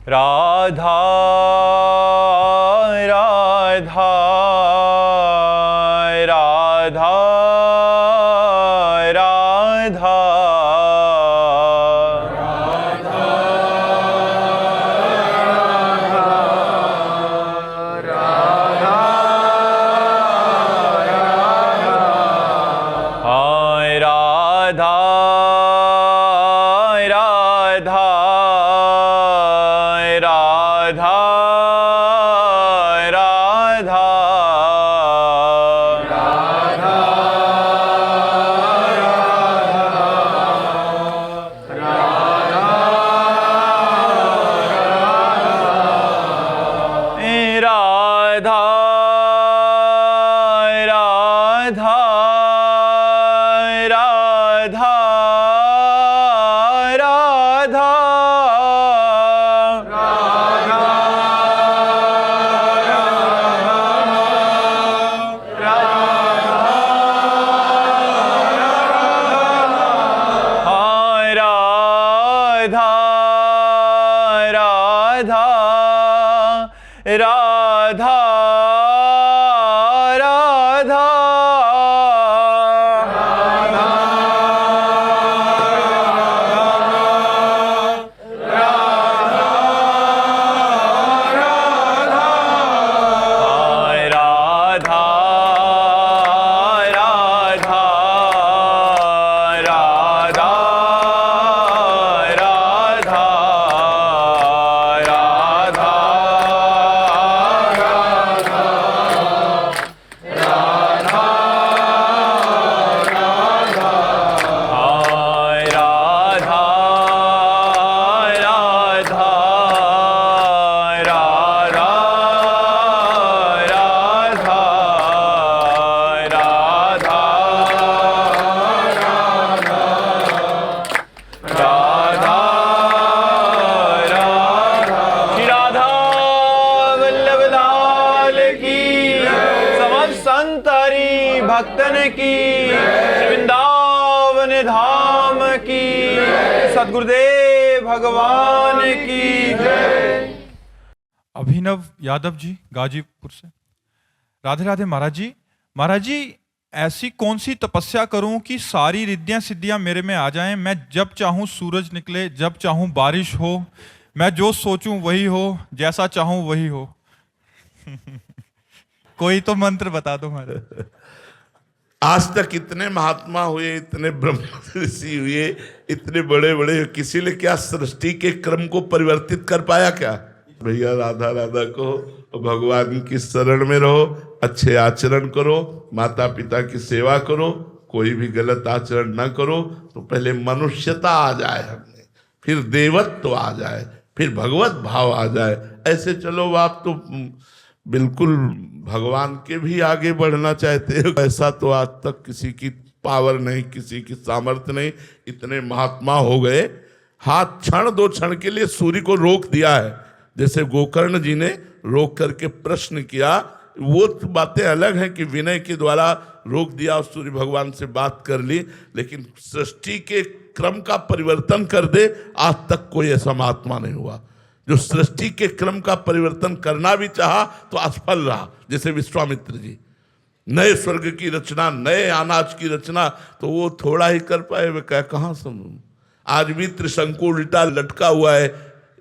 राधा राधा राधा राधा भक्तन की, वृंदावन धाम की, सद्गुरुदेव भगवान की जय। अभिनव यादव जी गाजीपुर से। राधे राधे महाराज जी। महाराज जी, ऐसी कौन सी तपस्या करूं कि सारी रिद्धियां सिद्धियां मेरे में आ जाएं, मैं जब चाहूं सूरज निकले, जब चाहूं बारिश हो, मैं जो सोचूं वही हो, जैसा चाहूं वही हो। कोई तो मंत्र बता दो महाराज। आज तक इतने महात्मा हुए, इतने ब्रह्म ऋषि हुए, इतने बड़े बड़े, किसी ने क्या सृष्टि के क्रम को परिवर्तित कर पाया क्या? भैया राधा राधा को, भगवान की शरण में रहो, अच्छे आचरण करो, माता पिता की सेवा करो, कोई भी गलत आचरण ना करो, तो पहले मनुष्यता आ जाए हमें, फिर देवत्व आ जाए, फिर भगवत भाव आ जाए। ऐसे चलो आप तो बिल्कुल भगवान के भी आगे बढ़ना चाहते हो। ऐसा तो आज तक किसी की पावर नहीं, किसी की सामर्थ्य नहीं। इतने महात्मा हो गए, हाथ क्षण दो क्षण के लिए सूर्य को रोक दिया है, जैसे गोकर्ण जी ने रोक करके प्रश्न किया। वो तो बातें अलग हैं कि विनय के द्वारा रोक दिया और सूर्य भगवान से बात कर ली, लेकिन सृष्टि के क्रम का परिवर्तन कर दे, आज तक कोई ऐसा महात्मा नहीं हुआ जो सृष्टि के क्रम का परिवर्तन करना भी चाहा तो असफल रहा। जैसे विश्वामित्र जी, नए स्वर्ग की रचना, नए अनाज की रचना, तो वो थोड़ा ही कर पाए, वे कहाँ समझूं। आज भी त्रिशंकु उल्टा लटका हुआ है,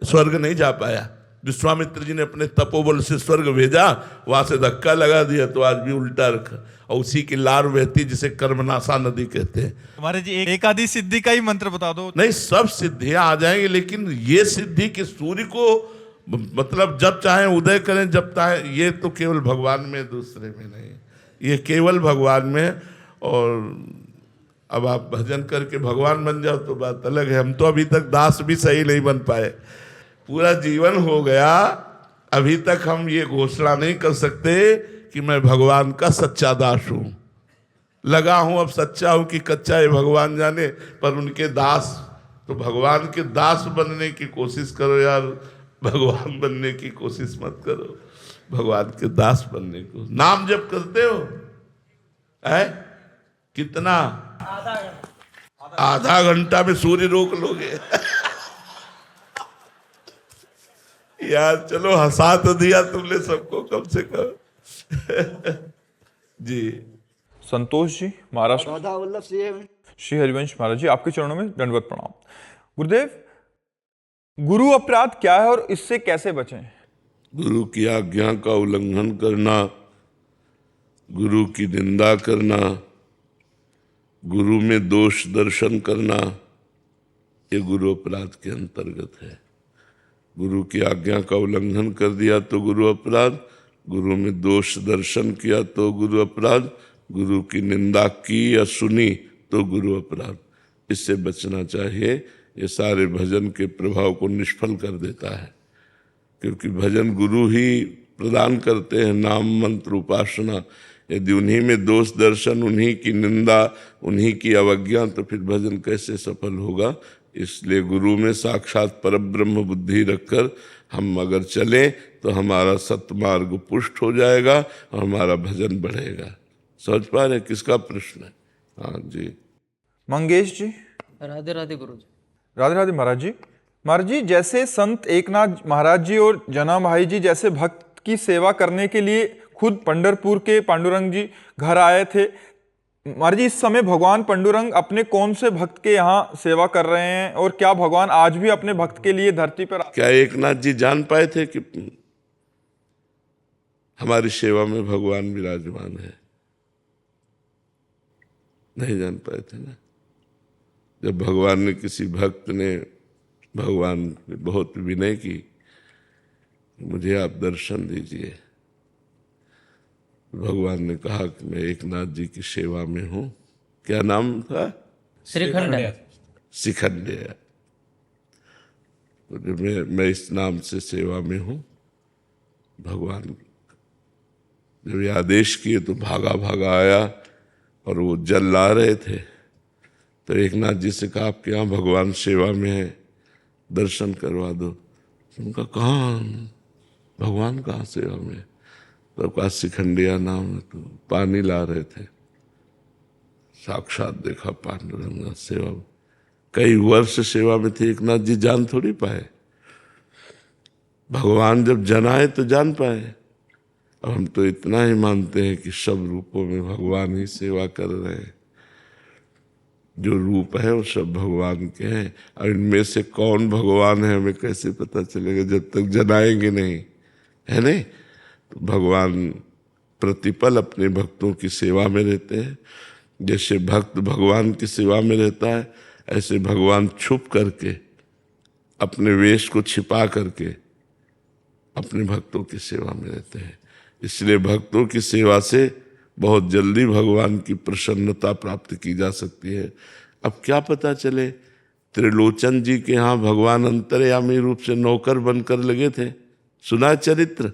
स्वर्ग नहीं जा पाया। विश्वामित्र जी ने अपने तपोबल से स्वर्ग भेजा, वहां से धक्का लगा दिया तो आज भी उल्टा रखा, और उसी की लार बहती जिसे कर्मनाशा नदी कहते हैं। हमारे जी एक आदि सिद्धि का ही मंत्र बता दो। नहीं, सब सिद्धियां आ जाएंगी, लेकिन ये सिद्धि कि सूर्य को मतलब जब चाहे उदय करें, जब चाहे, ये तो केवल भगवान में, दूसरे में नहीं, ये केवल भगवान में। और अब आप भजन करके भगवान बन जाओ तो बात अलग है। हम तो अभी तक दास भी सही नहीं बन पाए, पूरा जीवन हो गया, अभी तक हम ये घोषणा नहीं कर सकते कि मैं भगवान का सच्चा दास हूं। लगा हूं अब सच्चा हूं कि कच्चा है भगवान जाने, पर उनके दास। तो भगवान के दास बनने की कोशिश करो यार, भगवान बनने की कोशिश मत करो, भगवान के दास बनने को। नाम जप करते हो है कितना? आधा घंटा में सूर्य रोक लोगे। यार चलो हंसा तो दिया तुमने सबको कम से कम। जी संतोष जी महाराष्ट्र, राधा वल्लभ सिंह श्री हरिवंश महाराज जी, आपके चरणों में दंडवत प्रणाम। गुरुदेव, गुरु अपराध क्या है और इससे कैसे बचें? गुरु की आज्ञा का उल्लंघन करना, गुरु की निंदा करना, गुरु में दोष दर्शन करना, ये गुरु अपराध के अंतर्गत है। गुरु की आज्ञा का उल्लंघन कर दिया तो गुरु अपराध, गुरु में दोष दर्शन किया तो गुरु अपराध, गुरु की निंदा की या सुनी तो गुरु अपराध। इससे बचना चाहिए। ये सारे भजन के प्रभाव को निष्फल कर देता है, क्योंकि भजन गुरु ही प्रदान करते हैं, नाम मंत्र उपासना। यदि उन्हीं में दोष दर्शन, उन्हीं की निंदा, उन्हीं की अवज्ञा, तो फिर भजन कैसे सफल होगा। इसलिए गुरु में साक्षात परब्रह्म बुद्धि रखकर हम अगर चलें तो हमारा सत्मार्ग पुष्ट हो जाएगा और हमारा भजन बढ़ेगा। समझ पा रहे किसका प्रश्न है? हाँ जी। मंगेश जी, राधे राधे गुरु जी। राधे राधे महाराज जी। महाराज जी, जैसे संत एकनाथ महाराज जी और जना भाई जी जैसे भक्त की सेवा करने के लिए खुद पंढरपुर के पांडुरंग जी घर आए थे, महाराज जी इस समय भगवान पांडुरंग अपने कौन से भक्त के यहाँ सेवा कर रहे हैं और क्या भगवान आज भी अपने भक्त के लिए धरती पर? क्या एकनाथ जी जान पाए थे कि हमारी सेवा में भगवान विराजमान है? नहीं जान पाए थे ना। जब भगवान ने किसी भक्त ने भगवान ने बहुत विनय की, मुझे आप दर्शन दीजिए, भगवान ने कहा कि मैं एकनाथ जी की सेवा में हूं। क्या नाम था? श्रीखंड। शिखंडिया। तो मैं इस नाम से सेवा में हूं। भगवान जब ये आदेश किए तो भागा भागा आया और वो जल ला रहे थे। तो एकनाथ जी से कहा आपके यहाँ भगवान सेवा में है, दर्शन करवा दो। उनका कहाँ भगवान कहाँ सेवा में? तो कहा शिखंडिया नाम है। तो पानी ला रहे थे, साक्षात देखा पांडुरंग सेवा में। कई वर्ष सेवा में थे, एकनाथ जी जान थोड़ी पाए। भगवान जब जनाए तो जान पाए। अब हम तो इतना ही मानते हैं कि सब रूपों में भगवान ही सेवा कर रहे हैं। जो रूप है वो सब भगवान के हैं। और इनमें से कौन भगवान है हमें कैसे पता चलेगा जब तक जनाएंगे नहीं, है नहीं? तो भगवान प्रतिपल अपने भक्तों की सेवा में रहते हैं। जैसे भक्त भगवान की सेवा में रहता है, ऐसे भगवान छुप करके अपने वेश को छिपा करके अपने भक्तों की सेवा में रहते हैं। इसलिए भक्तों की सेवा से बहुत जल्दी भगवान की प्रसन्नता प्राप्त की जा सकती है। अब क्या पता चले, त्रिलोचन जी के यहाँ भगवान अंतर्यामी रूप से नौकर बनकर लगे थे, सुना चरित्र?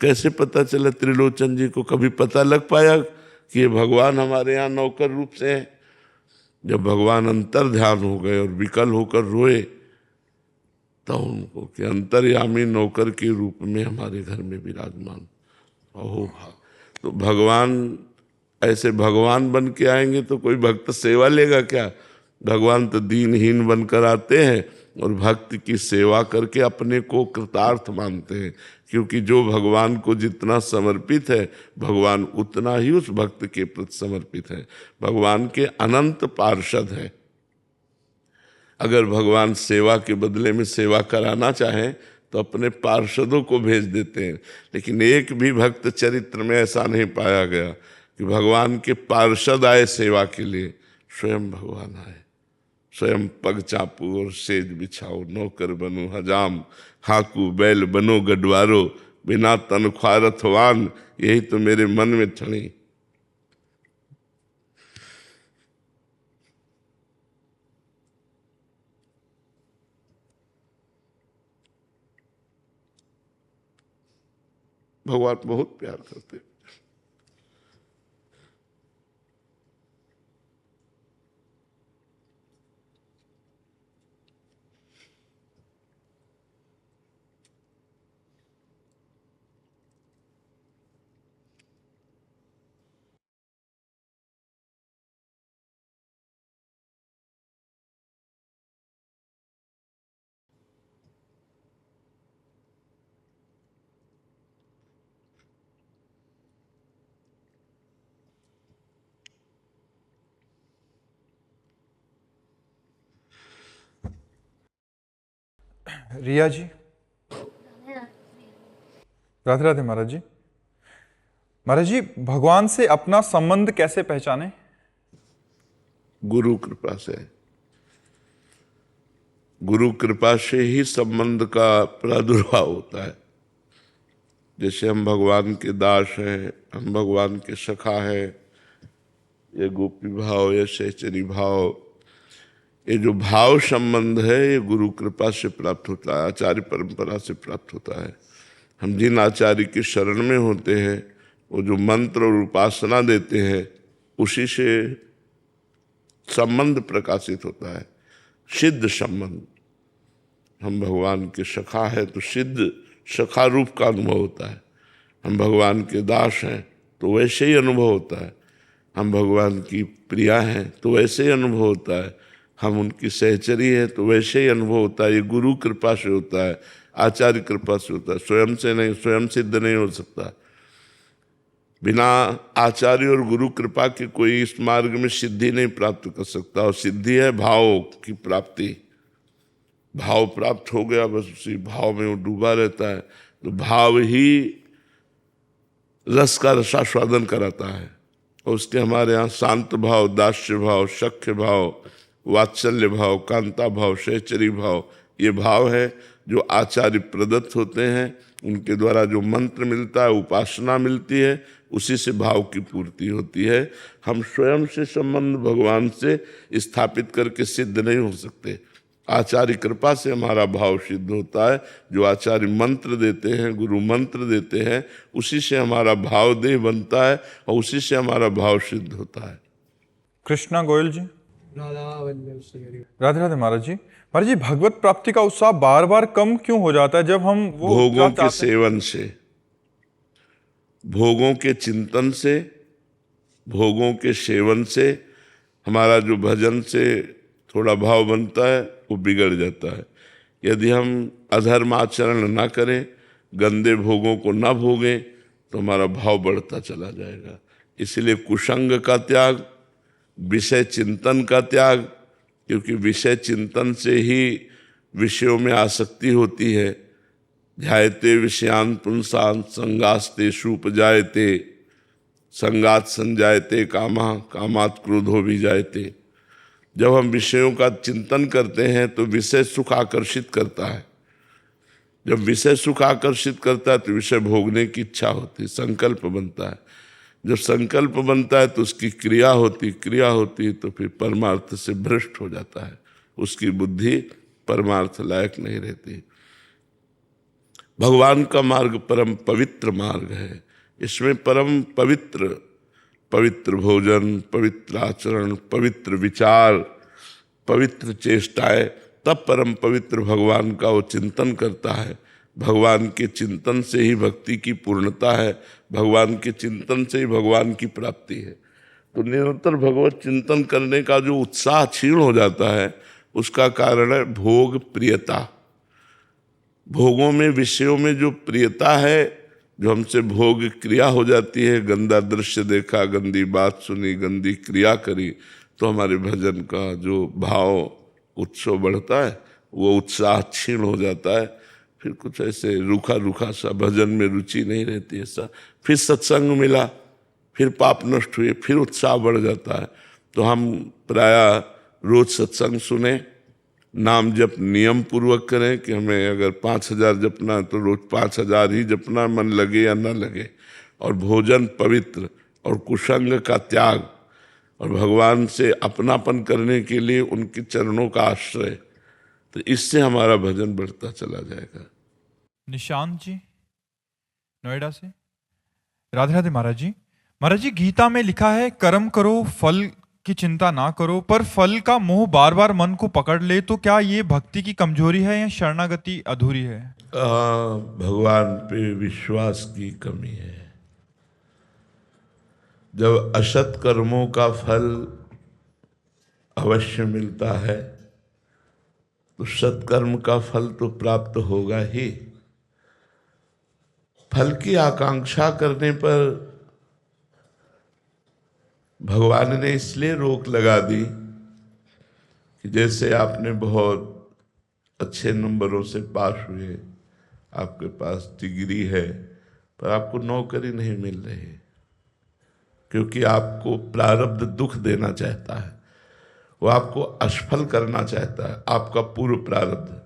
कैसे पता चला त्रिलोचन जी को? कभी पता लग पाया कि ये भगवान हमारे यहाँ नौकर रूप से है? जब भगवान अंतर ध्यान हो गए और विकल होकर रोए, तो उनको कि अंतर्यामी नौकर के रूप में हमारे घर में विराजमान हो। तो भगवान ऐसे भगवान बन के आएंगे तो कोई भक्त सेवा लेगा क्या? भगवान तो दीनहीन बनकर आते हैं और भक्त की सेवा करके अपने को कृतार्थ मानते हैं। क्योंकि जो भगवान को जितना समर्पित है, भगवान उतना ही उस भक्त के प्रति समर्पित है। भगवान के अनंत पार्षद हैं। अगर भगवान सेवा के बदले में सेवा कराना चाहें तो अपने पार्षदों को भेज देते हैं। लेकिन एक भी भक्त चरित्र में ऐसा नहीं पाया गया कि भगवान के पार्षद आए सेवा के लिए। स्वयं भगवान आए, स्वयं पग चापू और सेज बिछाओ, नौकर बनो हजाम, हाकू बैल बनो गडवारो, बिना तनख्वाह रथवान, यही तो मेरे मन में ठनी। भगवान बहुत प्यार करते हैं। रिया जी। राधे राधे महाराज जी। महाराज जी, भगवान से अपना संबंध कैसे पहचाने? गुरु कृपा से। गुरु कृपा से ही संबंध का प्रादुर्भाव होता है। जैसे हम भगवान के दास हैं, हम भगवान के सखा हैं, ये गोपी भाव, ये सहचरी भाव, ये जो भाव संबंध है ये गुरु कृपा से प्राप्त होता है, आचार्य परंपरा से प्राप्त होता है। हम जिन आचार्य की शरण में होते हैं, वो जो मंत्र और उपासना देते हैं, उसी से संबंध प्रकाशित होता है, सिद्ध संबंध। हम भगवान के सखा है तो सिद्ध सखा रूप का अनुभव होता है। हम भगवान के दास हैं तो वैसे ही अनुभव होता है। हम भगवान की प्रिया हैं तो वैसे ही अनुभव होता है। हम उनकी सहचरी है तो वैसे ही अनुभव होता है। ये गुरु कृपा से होता है, आचार्य कृपा से होता है, स्वयं से नहीं, स्वयं सिद्ध नहीं हो सकता। बिना आचार्य और गुरु कृपा के कोई इस मार्ग में सिद्धि नहीं प्राप्त कर सकता। और सिद्धि है भाव की प्राप्ति। भाव प्राप्त हो गया, बस उसी भाव में वो डूबा रहता है। तो भाव ही रस का रसास्वादन कराता है। और उसके हमारे यहाँ शांत भाव, दास्य भाव, सख्य भाव, वात्सल्य भाव, कांता भाव, सहचरी भाव, ये भाव है जो आचार्य प्रदत्त होते हैं। उनके द्वारा जो मंत्र मिलता है, उपासना मिलती है, उसी से भाव की पूर्ति होती है। हम स्वयं से संबंध भगवान से स्थापित करके सिद्ध नहीं हो सकते। आचार्य कृपा से हमारा भाव सिद्ध होता है। जो आचार्य मंत्र देते हैं, गुरु मंत्र देते हैं, उसी से हमारा भाव देह बनता है और उसी से हमारा भाव सिद्ध होता है। कृष्णा गोयल जी। राधे राधे महाराज जी। महाराज जी, भगवत प्राप्ति का उत्साह बार बार कम क्यों हो जाता है जब हम वो भोगों के सेवन से, भोगों के चिंतन से, भोगों के सेवन से हमारा जो भजन से थोड़ा भाव बनता है वो बिगड़ जाता है। यदि हम अधर्म आचरण ना करें, गंदे भोगों को ना भोगें, तो हमारा भाव बढ़ता चला जाएगा। इसलिए कुसंग का त्याग, विषय चिंतन का त्याग, क्योंकि विषय चिंतन से ही विषयों में आसक्ति होती है। ध्यायते विषयान पुंसान संगास्ते उपजायते, संगात संजायते कामा, कामात क्रोधो भी जायते। जब हम विषयों का चिंतन करते हैं तो विषय सुख आकर्षित करता है। जब विषय सुख आकर्षित करता है तो विषय भोगने की इच्छा होती है, संकल्प बनता है। जब संकल्प बनता है तो उसकी क्रिया होती तो फिर परमार्थ से भ्रष्ट हो जाता है। उसकी बुद्धि परमार्थ लायक नहीं रहती। भगवान का मार्ग परम पवित्र मार्ग है। इसमें परम पवित्र पवित्र भोजन, पवित्र आचरण, पवित्र विचार, पवित्र चेष्टाएं, तब परम पवित्र भगवान का वो चिंतन करता है। भगवान के चिंतन से ही भक्ति की पूर्णता है। भगवान के चिंतन से ही भगवान की प्राप्ति है। तो निरंतर भगवत चिंतन करने का जो उत्साह क्षीण हो जाता है, उसका कारण है भोग प्रियता। भोगों में, विषयों में जो प्रियता है, जो हमसे भोग क्रिया हो जाती है, गंदा दृश्य देखा, गंदी बात सुनी, गंदी क्रिया करी, तो हमारे भजन का जो भाव उत्सव बढ़ता है, वो उत्साह क्षीण हो जाता है। फिर कुछ ऐसे रूखा रूखा सा, भजन में रुचि नहीं रहती ऐसा। फिर सत्संग मिला, फिर पाप नष्ट हुए, फिर उत्साह बढ़ जाता है। तो हम प्रायः रोज सत्संग सुने, नाम जप नियम पूर्वक करें कि हमें अगर 5000 जपना है तो रोज 5000 ही जपना, मन लगे या न लगे। और भोजन पवित्र, और कुसंग का त्याग, और भगवान से अपनापन करने के लिए उनके चरणों का आश्रय। तो इससे हमारा भजन बढ़ता चला जाएगा। निशांत जी नोएडा से। राधे राधे महाराज जी। महाराज जी, गीता में लिखा है कर्म करो, फल की चिंता ना करो, पर फल का मोह बार बार मन को पकड़ ले, तो क्या ये भक्ति की कमजोरी है या शरणागति अधूरी है? भगवान पे विश्वास की कमी है। जब असत कर्मों का फल अवश्य मिलता है तो सत्कर्म का फल तो प्राप्त होगा ही। फल की आकांक्षा करने पर भगवान ने इसलिए रोक लगा दी कि जैसे आपने बहुत अच्छे नंबरों से पास हुए, आपके पास डिग्री है, पर आपको नौकरी नहीं मिल रही, क्योंकि आपको प्रारब्ध दुख देना चाहता है, वो आपको असफल करना चाहता है, आपका पूर्व प्रारब्ध।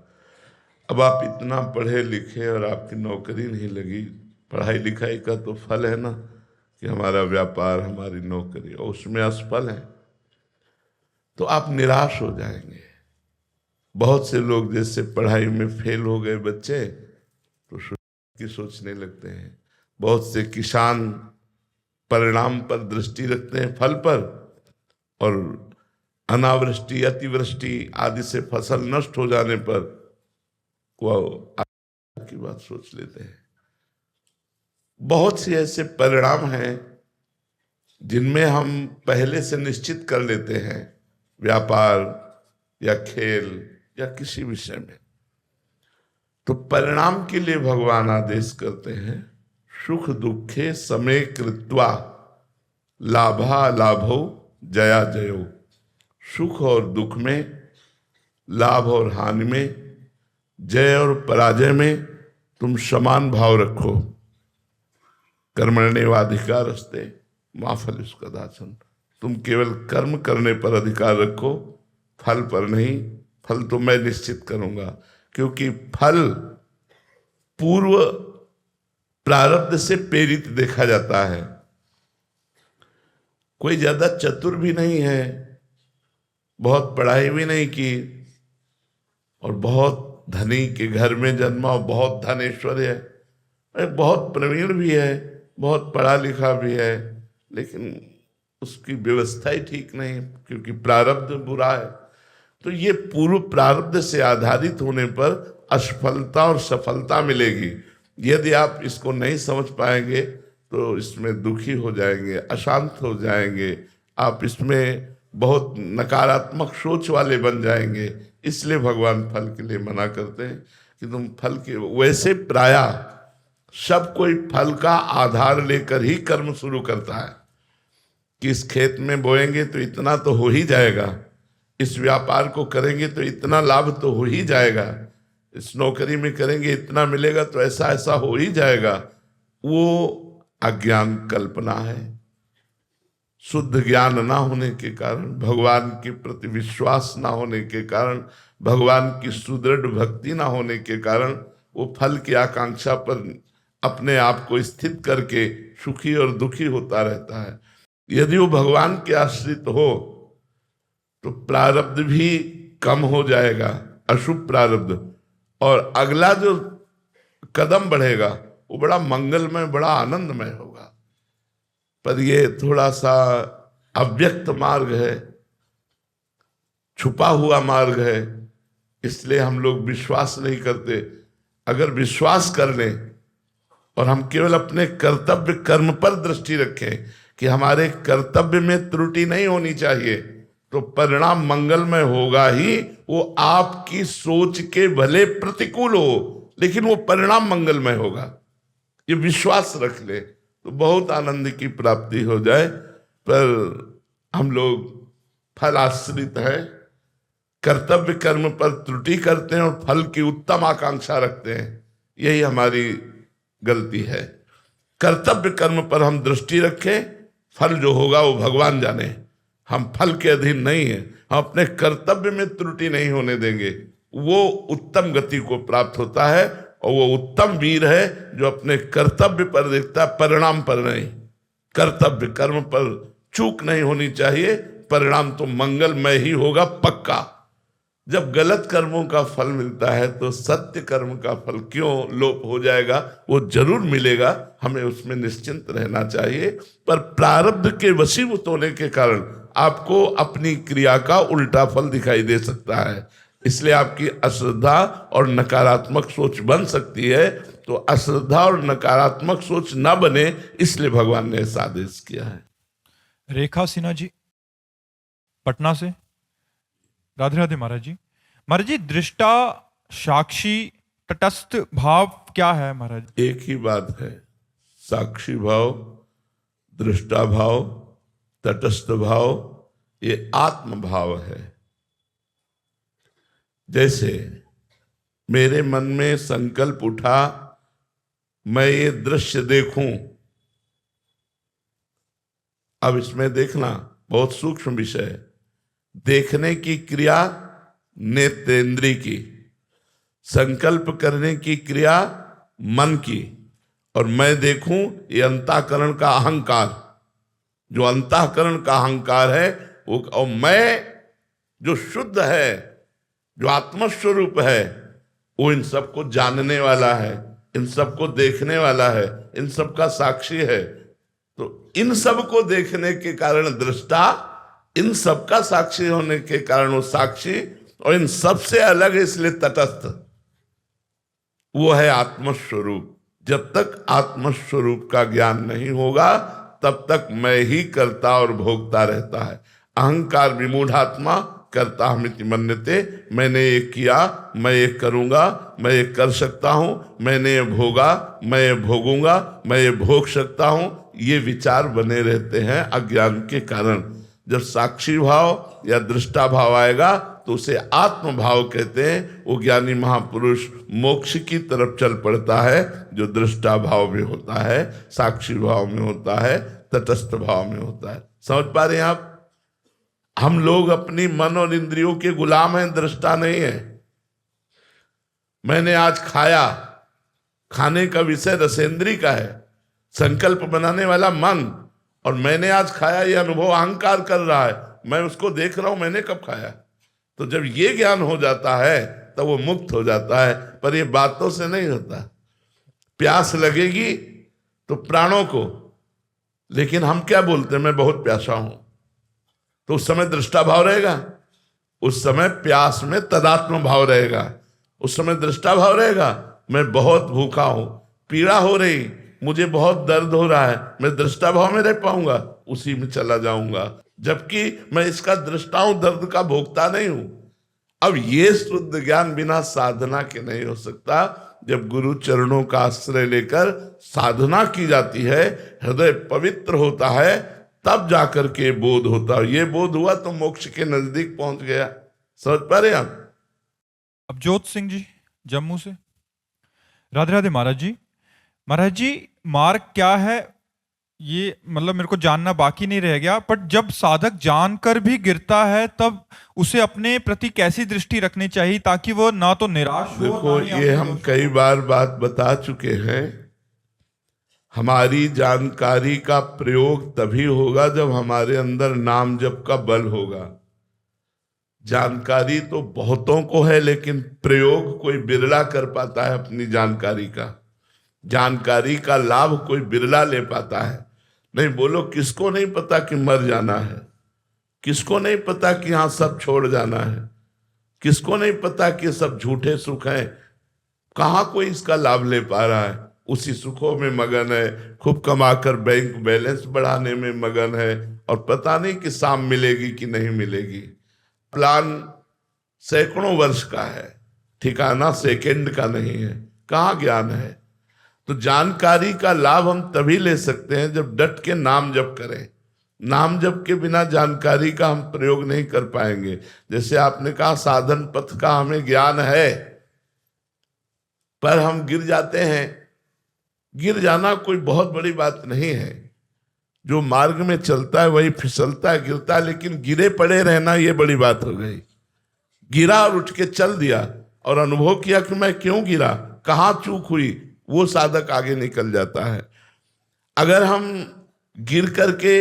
अब आप इतना पढ़े लिखे और आपकी नौकरी नहीं लगी, पढ़ाई लिखाई का तो फल है ना कि हमारा व्यापार, हमारी नौकरी, और उसमें असफल है तो आप निराश हो जाएंगे। बहुत से लोग जैसे पढ़ाई में फेल हो गए बच्चे तो की सोचने लगते हैं। बहुत से किसान परिणाम पर दृष्टि रखते हैं, फल पर, और अनावृष्टि, अतिवृष्टि आदि से फसल नष्ट हो जाने पर वो की बात सोच लेते हैं। बहुत से ऐसे परिणाम हैं जिनमें हम पहले से निश्चित कर लेते हैं, व्यापार या खेल या किसी विषय में, तो परिणाम के लिए भगवान आदेश करते हैं, सुख दुखे समे कृत्वा लाभा लाभो जया जयो। सुख और दुख में, लाभ और हानि में, जय और पराजय में तुम समान भाव रखो। कर्मण्येवाधिकारस्ते मा फलेषु कदाचन। तुम केवल कर्म करने पर अधिकार रखो, फल पर नहीं। फल तो मैं निश्चित करूंगा, क्योंकि फल पूर्व प्रारब्ध से प्रेरित देखा जाता है। कोई ज्यादा चतुर भी नहीं है, बहुत पढ़ाई भी नहीं की, और बहुत धनी के घर में जन्मा, बहुत धनेश्वर है, बहुत प्रवीण भी है, बहुत पढ़ा लिखा भी है, लेकिन उसकी व्यवस्था ही ठीक नहीं, क्योंकि प्रारब्ध बुरा है। तो ये पूर्व प्रारब्ध से आधारित होने पर असफलता और सफलता मिलेगी। यदि आप इसको नहीं समझ पाएंगे तो इसमें दुखी हो जाएंगे, अशांत हो जाएंगे, आप इसमें बहुत नकारात्मक सोच वाले बन जाएंगे। इसलिए भगवान फल के लिए मना करते हैं कि तुम फल के, वैसे प्रायः सब कोई फल का आधार लेकर ही कर्म शुरू करता है कि इस खेत में बोएंगे तो इतना तो हो ही जाएगा, इस व्यापार को करेंगे तो इतना लाभ तो हो ही जाएगा, इस नौकरी में करेंगे इतना मिलेगा तो ऐसा ऐसा हो ही जाएगा। वो अज्ञान कल्पना है। शुद्ध ज्ञान ना होने के कारण, भगवान के प्रति विश्वास ना होने के कारण, भगवान की सुदृढ़ भक्ति ना होने के कारण वो फल की आकांक्षा पर अपने आप को स्थित करके सुखी और दुखी होता रहता है। यदि वो भगवान के आश्रित हो तो प्रारब्ध भी कम हो जाएगा, अशुभ प्रारब्ध, और अगला जो कदम बढ़ेगा वो बड़ा मंगलमय, बड़ा आनंदमय होगा। पर ये थोड़ा सा अव्यक्त मार्ग है, छुपा हुआ मार्ग है, इसलिए हम लोग विश्वास नहीं करते। अगर विश्वास कर लें और हम केवल अपने कर्तव्य कर्म पर दृष्टि रखें कि हमारे कर्तव्य में त्रुटि नहीं होनी चाहिए, तो परिणाम मंगलमय होगा ही। वो आपकी सोच के भले प्रतिकूल हो, लेकिन वो परिणाम मंगलमय होगा। ये विश्वास रख ले तो बहुत आनंद की प्राप्ति हो जाए। पर हम लोग फल आश्रित है, कर्तव्य कर्म पर त्रुटि करते हैं और फल की उत्तम आकांक्षा रखते हैं। यही हमारी गलती है। कर्तव्य कर्म पर हम दृष्टि रखें, फल जो होगा वो भगवान जाने, हम फल के अधीन नहीं है। हम अपने कर्तव्य में त्रुटि नहीं होने देंगे, वो उत्तम गति को प्राप्त होता है। और वो उत्तम वीर है जो अपने कर्तव्य पर देखता है, परिणाम पर नहीं। कर्तव्य कर्म पर चूक नहीं होनी चाहिए, परिणाम तो मंगलमय ही होगा पक्का। जब गलत कर्मों का फल मिलता है तो सत्य कर्म का फल क्यों लोप हो जाएगा? वो जरूर मिलेगा, हमें उसमें निश्चिंत रहना चाहिए। पर प्रारब्ध के वशीभूत होने के कारण आपको अपनी क्रिया का उल्टा फल दिखाई दे सकता है। इसलिए आपकी अश्रद्धा और नकारात्मक सोच बन सकती है। तो अश्रद्धा और नकारात्मक सोच न बने, इसलिए भगवान ने ऐसा आदेश किया है। रेखा सिन्हा जी पटना से। राधे राधे महाराज जी। महाराज जी, दृष्टा, साक्षी, तटस्थ भाव क्या है महाराज? एक ही बात है, साक्षी भाव, दृष्टा भाव, तटस्थ भाव, ये आत्म भाव है। जैसे मेरे मन में संकल्प उठा मैं ये दृश्य देखूं। अब इसमें देखना बहुत सूक्ष्म विषय है। देखने की क्रिया नेत्रेंद्रिय की, संकल्प करने की क्रिया मन की, और मैं देखूं ये अंतःकरण का अहंकार, जो अंतःकरण का अहंकार है वो, और मैं जो शुद्ध है, जो आत्मस्वरूप है, वो इन सबको जानने वाला है, इन सबको देखने वाला है, इन सब का साक्षी है। तो इन सब को देखने के कारण दृष्टा, इन सब का साक्षी होने के कारण वो साक्षी, और इन सब से अलग है इसलिए तटस्थ। वो है आत्मस्वरूप। जब तक आत्मस्वरूप का ज्ञान नहीं होगा तब तक मैं ही करता और भोगता रहता है। अहंकार विमूढ़ात्मा करता हमिति मन्यते, मैंने ये किया, मैं ये करूंगा, मैं ये कर सकता हूं, मैंने ये भोगा, मैं ये भोगूंगा, मैं ये भोग सकता हूं, ये विचार बने रहते हैं अज्ञान के कारण। जब साक्षी भाव या दृष्टा भाव आएगा तो उसे आत्म भाव कहते हैं। वो ज्ञानी महापुरुष मोक्ष की तरफ चल पड़ता है, जो दृष्टा भाव में होता है, साक्षी भाव में होता है, तटस्थ भाव में होता है। समझ पा रहे हैं आप? हम लोग अपनी मन और इंद्रियों के गुलाम हैं, दृष्टा नहीं है। मैंने आज खाया, खाने का विषय रसेंद्री का है, संकल्प बनाने वाला मन, और मैंने आज खाया ये अनुभव अहंकार कर रहा है, मैं उसको देख रहा हूं मैंने कब खाया। तो जब ये ज्ञान हो जाता है तब वो मुक्त हो जाता है। पर ये बातों से नहीं होता। प्यास लगेगी तो प्राणों को, लेकिन हम क्या बोलते हैं, मैं बहुत प्यासा हूं, तो उस समय दृष्टा भाव रहेगा, उस समय प्यास में तदात्म भाव रहेगा, उस समय दृष्टा भाव रहेगा। मैं बहुत भूखा हूं, पीड़ा हो रही, मुझे बहुत दर्द हो रहा है, मैं दृष्टा भाव में रह पाऊंगा, उसी में चला जाऊंगा, जबकि मैं इसका दृष्टा हूं, दर्द का भोगता नहीं हूं। अब ये शुद्ध ज्ञान बिना साधना के नहीं हो सकता। जब गुरु चरणों का आश्रय लेकर साधना की जाती है, हृदय पवित्र होता है, तब जाकर के बोध होता है। ये बोध हुआ तो मोक्ष के नजदीक पहुंच गया। समझ पा रहे आप? अब जोत सिंह जी जम्मू से। राधे राधे महाराज जी। महाराज जी, मार्ग क्या है ये मतलब मेरे को जानना बाकी नहीं रह गया, बट जब साधक जानकर भी गिरता है तब उसे अपने प्रति कैसी दृष्टि रखनी चाहिए ताकि वो ना तो निराश हो। देखो, ये हम कई बार बात बता चुके हैं। हमारी जानकारी का प्रयोग तभी होगा जब हमारे अंदर नाम जप का बल होगा। जानकारी तो बहुतों को है, लेकिन प्रयोग कोई बिरला कर पाता है अपनी जानकारी का। जानकारी का लाभ कोई बिरला ले पाता है। नहीं बोलो, किसको नहीं पता कि मर जाना है, किसको नहीं पता कि हाँ सब छोड़ जाना है, किसको नहीं पता कि सब झूठे सुख हैं। कहाँ कोई इसका लाभ ले पा रहा है? उसी सुखों में मगन है, खूब कमाकर बैंक बैलेंस बढ़ाने में मगन है, और पता नहीं कि शाम मिलेगी कि नहीं मिलेगी। प्लान सैकड़ों वर्ष का है, ठिकाना सेकंड का नहीं है। कहाँ ज्ञान है? तो जानकारी का लाभ हम तभी ले सकते हैं जब डट के नाम जप करें। नाम जप के बिना जानकारी का हम प्रयोग नहीं कर पाएंगे। जैसे आपने कहा साधन पथ का हमें ज्ञान है, पर हम गिर जाते हैं। गिर जाना कोई बहुत बड़ी बात नहीं है। जो मार्ग में चलता है वही फिसलता है, गिरता है, लेकिन गिरे पड़े रहना ये बड़ी बात हो गई। गिरा और उठ के चल दिया और अनुभव किया कि मैं क्यों गिरा, कहाँ चूक हुई, वो साधक आगे निकल जाता है। अगर हम गिर करके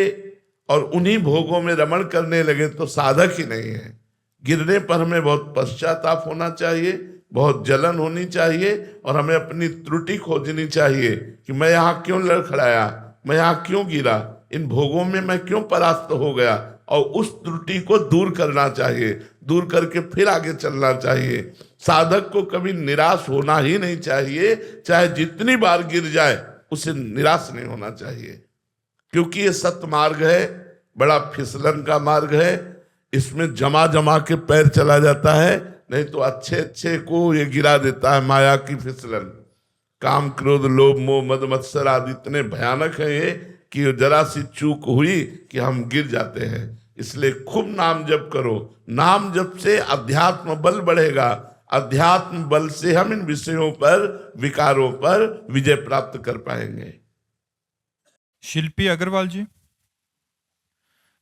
और उन्हीं भोगों में रमण करने लगे तो साधक ही नहीं है। गिरने पर हमें बहुत पश्चाताप होना चाहिए, बहुत जलन होनी चाहिए, और हमें अपनी त्रुटि खोजनी चाहिए कि मैं यहाँ क्यों लड़खड़ाया, मैं यहाँ क्यों गिरा, इन भोगों में मैं क्यों परास्त हो गया, और उस त्रुटि को दूर करना चाहिए। दूर करके फिर आगे चलना चाहिए। साधक को कभी निराश होना ही नहीं चाहिए, चाहे जितनी बार गिर जाए उसे निराश नहीं होना चाहिए, क्योंकि ये सत्य मार्ग है, बड़ा फिसलन का मार्ग है। इसमें जमा जमा के पैर चला जाता है, नहीं तो अच्छे अच्छे को ये गिरा देता है माया की फिसलन। काम क्रोध लोभ मोह मद मत्सर आदि इतने भयानक है ये कि जरा सी चूक हुई कि हम गिर जाते हैं। इसलिए खूब नाम जप करो। नाम जप से अध्यात्म बल बढ़ेगा, अध्यात्म बल से हम इन विषयों पर, विकारों पर विजय प्राप्त कर पाएंगे। शिल्पी अग्रवाल जी।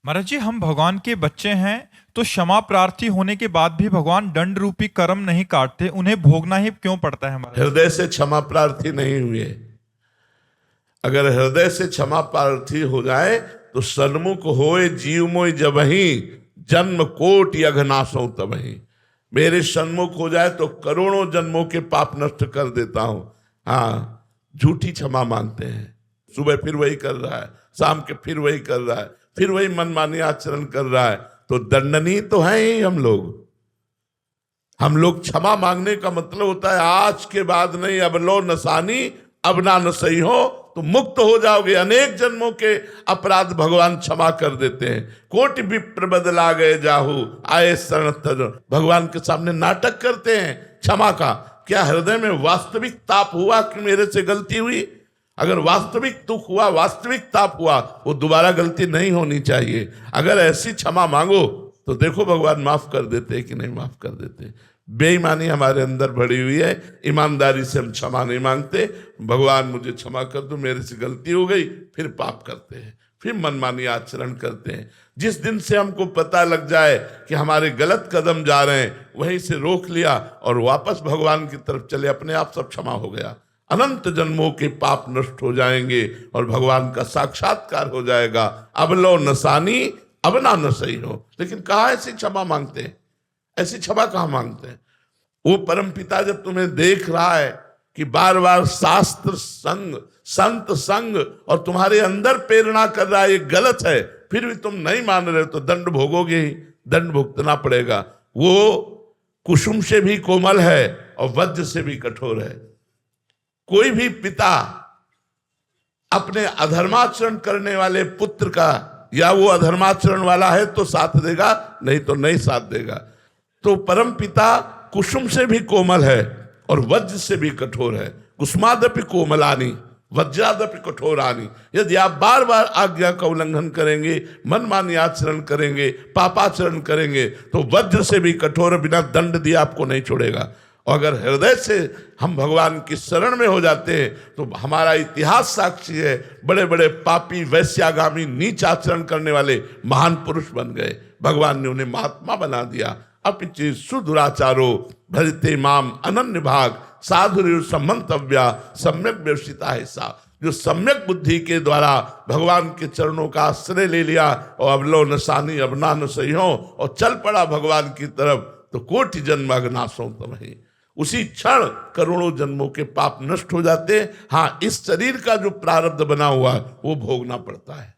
महाराज जी, हम भगवान के बच्चे हैं तो क्षमा प्रार्थी होने के बाद भी भगवान दंड रूपी कर्म नहीं काटते, उन्हें भोगना ही क्यों पड़ता है? हमारा हृदय से क्षमा प्रार्थी नहीं हुए। अगर हृदय से क्षमा प्रार्थी हो जाए तो सन्मुख होए जीव मोय जबहि, जन्म कोट यघनाशो तबहि। मेरे सन्मुख हो जाए तो करोड़ों जन्मों के पाप नष्ट कर देता हूं। हाँ, झूठी क्षमा मांगते हैं, सुबह फिर वही कर रहा है, शाम के फिर वही कर रहा है, फिर वही मनमानी आचरण कर रहा है, तो दंडनीय तो है ही हम लोग। हम लोग क्षमा मांगने का मतलब होता है आज के बाद नहीं, अब लो नसानी अब ना नसई हो, तो मुक्त हो जाओगे। अनेक जन्मों के अपराध भगवान क्षमा कर देते हैं। कोटि विप्र बदला गए जाहू आए शरण तज। भगवान के सामने नाटक करते हैं क्षमा का। क्या हृदय में वास्तविक ताप हुआ कि मेरे से गलती हुई? अगर वास्तविक दुख हुआ, वास्तविक ताप हुआ, वो दोबारा गलती नहीं होनी चाहिए। अगर ऐसी क्षमा मांगो तो देखो भगवान माफ कर देते कि नहीं माफ कर देते। बेईमानी हमारे अंदर भरी हुई है, ईमानदारी से हम क्षमा नहीं मांगते। भगवान मुझे क्षमा कर दो, मेरे से गलती हो गई, फिर पाप करते हैं, फिर मनमानी आचरण करते हैं। जिस दिन से हमको पता लग जाए कि हमारे गलत कदम जा रहे हैं, वहीं से रोक लिया और वापस भगवान की तरफ चले, अपने आप सब क्षमा हो गया। अनंत जन्मों के पाप नष्ट हो जाएंगे और भगवान का साक्षात्कार हो जाएगा। अब लो नसानी अब ना नसई हो। लेकिन कहाँ ऐसी क्षमा मांगते हैं? ऐसी क्षमा कहाँ मांगते हैं? वो परम पिता जब तुम्हें देख रहा है कि बार बार शास्त्र संग, संत संग और तुम्हारे अंदर प्रेरणा कर रहा है ये गलत है, फिर भी तुम नहीं मान रहे, तो दंड भोगोगे ही, दंड भुगतना पड़ेगा। वो कुसुम से भी कोमल है और वज्र से भी कठोर है। कोई भी पिता अपने अधर्माचरण करने वाले पुत्र का, या वो अधर्माचरण वाला है तो साथ देगा, नहीं तो नहीं साथ देगा। तो परम पिता कुसुम से भी कोमल है और वज्र से भी कठोर है। कुसुमादपि कोमलानी वज्रादपि कठोरानी। यदि आप बार बार आज्ञा का उल्लंघन करेंगे, मनमानी आचरण करेंगे, पापाचरण करेंगे, तो वज्र से भी कठोर, बिना दंड दिए आपको नहीं छोड़ेगा। और अगर हृदय से हम भगवान की शरण में हो जाते हैं तो हमारा इतिहास साक्षी है, बड़े बड़े पापी, वैश्यागामी, नीच आचरण करने वाले महान पुरुष बन गए, भगवान ने उन्हें महात्मा बना दिया। अपिचि सुदुराचारो भजते माम अनन्य भाग साधुर सम्मंतव्या सम्यक व्यवसिता है सा। जो सम्यक बुद्धि के द्वारा भगवान के चरणों का आश्रय ले लिया और अब लो नसानी अब ना नसई हो और चल पड़ा भगवान की तरफ, तो कोटि जन्म अग्नाशों तमहि, उसी क्षण करोड़ों जन्मों के पाप नष्ट हो जाते हैं। हाँ, इस शरीर का जो प्रारब्ध बना हुआ है वो भोगना पड़ता है।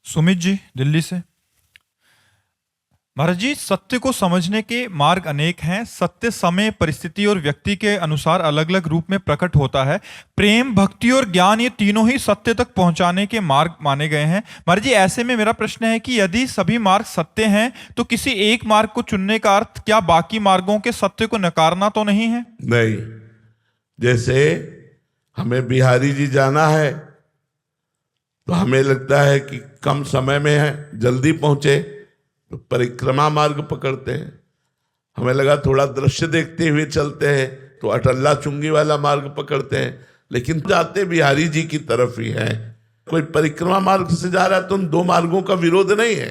सुमित जी दिल्ली से। महाराज जी, सत्य को समझने के मार्ग अनेक हैं। सत्य समय, परिस्थिति और व्यक्ति के अनुसार अलग अलग रूप में प्रकट होता है। प्रेम, भक्ति और ज्ञान, ये तीनों ही सत्य तक पहुंचाने के मार्ग माने गए हैं। महाराज जी, ऐसे में मेरा प्रश्न है कि यदि सभी मार्ग सत्य हैं तो किसी एक मार्ग को चुनने का अर्थ क्या बाकी मार्गों के सत्य को नकारना तो नहीं है? नहीं। जैसे हमें बिहारी जी जाना है तो हमें लगता है कि कम समय में है, जल्दी पहुंचे, तो परिक्रमा मार्ग पकड़ते हैं। हमें लगा थोड़ा दृश्य देखते हुए चलते हैं तो अटल्ला चुंगी वाला मार्ग पकड़ते हैं, लेकिन जाते बिहारी जी की तरफ ही हैं। कोई परिक्रमा मार्ग से जा रहा है तो उन दो मार्गों का विरोध नहीं है।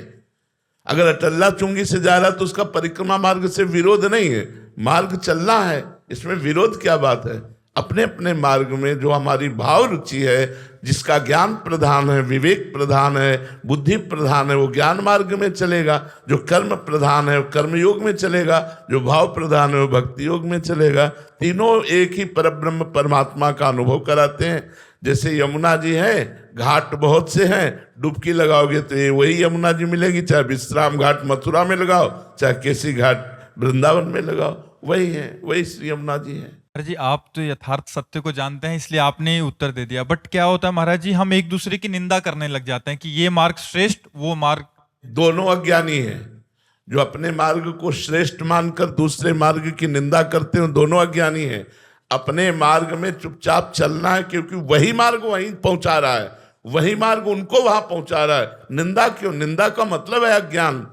अगर अटल्ला चुंगी से जा रहा है तो उसका परिक्रमा मार्ग से विरोध नहीं है, मार्ग चलना है, इसमें विरोध क्या बात है? अपने अपने मार्ग में जो हमारी भाव रुचि है, जिसका ज्ञान प्रधान है, विवेक प्रधान है, बुद्धि प्रधान है, वो ज्ञान मार्ग में चलेगा। जो कर्म प्रधान है वो कर्म योग में चलेगा, जो भाव प्रधान है वो भक्ति योग में चलेगा। तीनों एक ही परब्रह्म परमात्मा का अनुभव कराते हैं। जैसे यमुना जी हैं, घाट बहुत से हैं, डुबकी लगाओगे तो ये वही यमुना जी मिलेगी, चाहे विश्राम घाट मथुरा में लगाओ, चाहे केसी घाट वृंदावन में लगाओ, वही है, वही श्री यमुना जी हैं। महाराज जी, आप तो यथार्थ सत्य को जानते हैं इसलिए आपने ही उत्तर दे दिया। बट क्या होता है महाराज जी, हम एक दूसरे की निंदा करने लग जाते हैं कि ये मार्ग श्रेष्ठ, वो मार्ग। दोनों अज्ञानी हैं। जो अपने मार्ग को श्रेष्ठ मानकर दूसरे मार्ग की निंदा करते हैं, दोनों अज्ञानी हैं। अपने मार्ग में चुपचाप चलना है, क्योंकि वही मार्ग वहीं पहुंचा रहा है, वही मार्ग उनको वहां पहुंचा रहा है। निंदा क्यों? निंदा का मतलब है अज्ञान।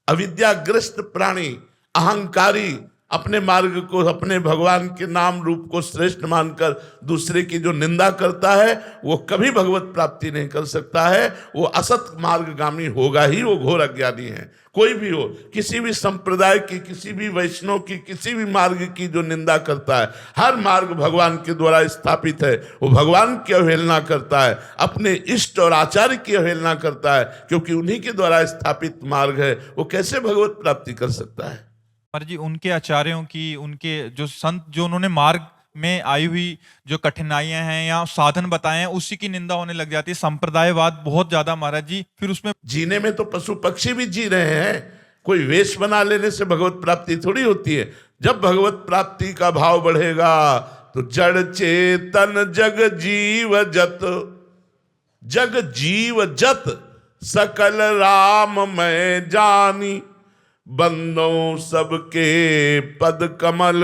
अविद्याग्रस्त प्राणी, अहंकारी, अपने मार्ग को, अपने भगवान के नाम रूप को श्रेष्ठ मानकर दूसरे की जो निंदा करता है वो कभी भगवत प्राप्ति नहीं कर सकता है। वो असत मार्गगामी होगा ही, वो घोर अज्ञानी है। कोई भी हो, किसी भी संप्रदाय की, किसी भी वैष्णव की, किसी भी मार्ग की जो निंदा करता है, हर मार्ग भगवान के द्वारा स्थापित है, वो भगवान की अवहेलना करता है, अपने इष्ट और आचार्य की अवहेलना करता है, क्योंकि उन्हीं के द्वारा स्थापित मार्ग है। वो कैसे भगवत प्राप्ति कर सकता है? महाराज जी, उनके आचार्यों की, उनके जो संत, जो उन्होंने मार्ग में आई हुई जो कठिनाइयां हैं या साधन बताए हैं, उसी की निंदा होने लग जाती है। संप्रदायवाद बहुत ज्यादा महाराज जी, फिर उसमें जीने में तो पशु पक्षी भी जी रहे हैं। कोई वेश बना लेने से भगवत प्राप्ति थोड़ी होती है। जब भगवत प्राप्ति का भाव बढ़ेगा तो जड़ चेतन जग जीव जत, जग जीव जत सकल राम मैं जानी, बंदों सबके पद कमल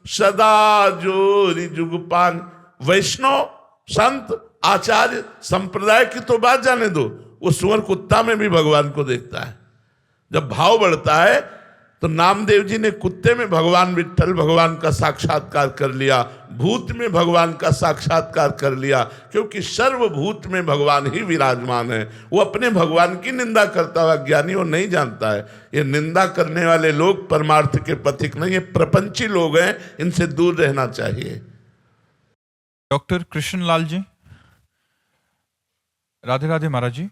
सदा जोरी जुग पान। वैष्णव, संत, आचार्य, संप्रदाय की तो बात जाने दो, वो सुअर कुत्ता में भी भगवान को देखता है। जब भाव बढ़ता है तो नामदेव जी ने कुत्ते में भगवान विट्ठल, भगवान का साक्षात्कार कर लिया, भूत में भगवान का साक्षात्कार कर लिया, क्योंकि सर्वभूत में भगवान ही विराजमान है। वो अपने भगवान की निंदा करता हुआ ज्ञानी वो नहीं जानता है। ये निंदा करने वाले लोग परमार्थ के पथिक नहीं, ये प्रपंची लोग हैं, इनसे दूर रहना चाहिए। डॉक्टर कृष्णलाल जी, राधे राधे महाराज जी।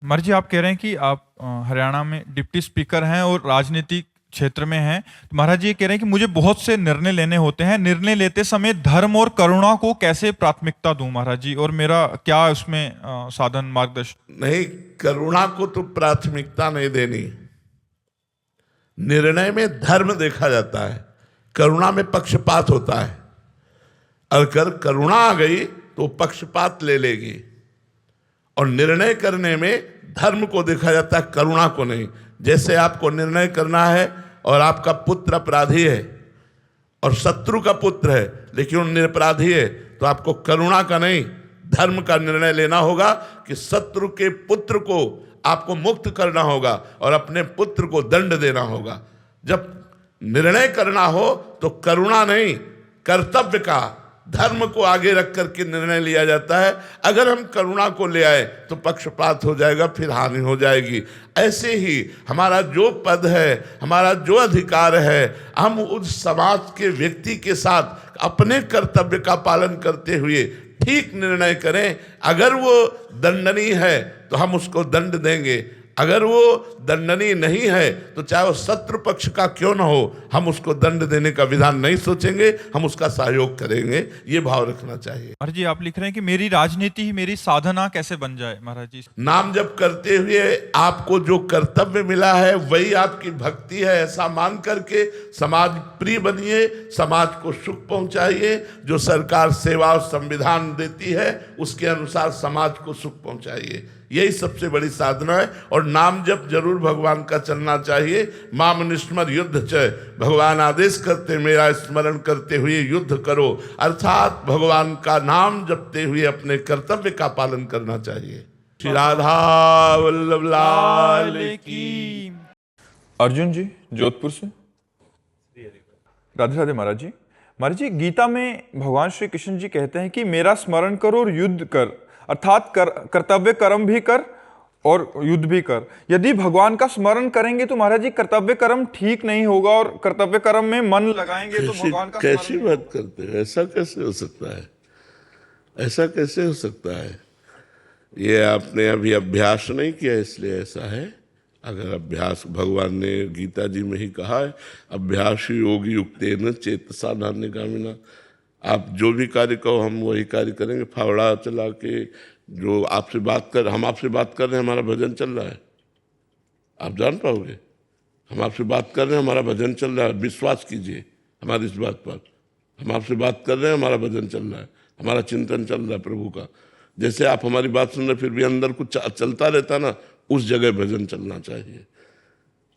महाराज जी, आप कह रहे हैं कि आप हरियाणा में डिप्टी स्पीकर हैं और राजनीतिक क्षेत्र में हैं। तो महाराज जी ये कह रहे हैं कि मुझे बहुत से निर्णय लेने होते हैं, निर्णय लेते समय धर्म और करुणा को कैसे प्राथमिकता दूं महाराज जी, और मेरा क्या उसमें साधन मार्गदर्शन? नहीं, करुणा को तो प्राथमिकता नहीं देनी। निर्णय में धर्म देखा जाता है, करुणा में पक्षपात होता है। अगर करुणा आ गई तो पक्षपात ले लेगी, और निर्णय करने में धर्म को देखा जाता है, करुणा को नहीं। जैसे आपको निर्णय करना है और आपका पुत्र अपराधी है और शत्रु का पुत्र है लेकिन वो निरपराधी है, तो आपको करुणा का नहीं धर्म का निर्णय लेना होगा कि शत्रु के पुत्र को आपको मुक्त करना होगा और अपने पुत्र को दंड देना होगा। जब निर्णय करना हो तो करुणा नहीं, कर्तव्य का, धर्म को आगे रख करके निर्णय लिया जाता है। अगर हम करुणा को ले आए तो पक्षपात हो जाएगा, फिर हानि हो जाएगी। ऐसे ही हमारा जो पद है, हमारा जो अधिकार है, हम उस समाज के व्यक्ति के साथ अपने कर्तव्य का पालन करते हुए ठीक निर्णय करें। अगर वो दंडनीय है तो हम उसको दंड देंगे, अगर वो दंडनीय नहीं है तो चाहे वो शत्रु पक्ष का क्यों न हो, हम उसको दंड देने का विधान नहीं सोचेंगे, हम उसका सहयोग करेंगे। ये भाव रखना चाहिए। महाराज जी, आप लिख रहे हैं कि मेरी राजनीति ही मेरी साधना कैसे बन जाए महाराज जी? नाम जप करते हुए आपको जो कर्तव्य मिला है वही आपकी भक्ति है, ऐसा मान करके समाज प्रिय बनिए, समाज को सुख पहुंचाइए। जो सरकार सेवा और संविधान देती है उसके अनुसार समाज को सुख पहुंचाइए। यही सबसे बड़ी साधना है। और नाम जप जरूर भगवान का चलना चाहिए। माम निस्मर युद्ध च, भगवान आदेश करते मेरा स्मरण करते हुए युद्ध करो, अर्थात भगवान का नाम जपते हुए अपने कर्तव्य का पालन करना चाहिए। श्री राधा वल्लभ लाल की। अर्जुन जी जोधपुर से। राधे राधे महाराज जी। महाराज जी, गीता में भगवान श्री कृष्ण जी कहते हैं कि मेरा स्मरण करो और युद्ध कर, अर्थात कर्तव्य कर्म भी कर और युद्ध भी कर। यदि भगवान का स्मरण करेंगे तो महाराज जी कर्तव्य कर्म ठीक नहीं होगा, और कर्तव्य कर्म में मन लगाएंगे तो भगवान का कैसी बात करते हैं? ऐसा कैसे हो सकता है? ऐसा कैसे हो सकता है? ये आपने अभी अभ्यास नहीं किया इसलिए ऐसा है। अगर अभ्यास, भगवान ने गीता जी में ही कहा है, अभ्यास योगी युक्तेन चेतसा नान्यगामिना। आप जो भी कार्य कहो हम वही कार्य करेंगे। फावड़ा चला के जो आपसे बात कर, हम आपसे बात कर रहे हैं, हमारा भजन चल रहा है, आप जान पाओगे? हम आपसे बात कर रहे हैं, हमारा भजन चल रहा है, विश्वास कीजिए हमारी इस बात पर। हम आपसे बात कर रहे हैं, हमारा भजन चल रहा है, हमारा चिंतन चल रहा है प्रभु का। जैसे आप हमारी बात सुन रहे फिर भी अंदर कुछ चलता रहता ना, उस जगह भजन चलना चाहिए,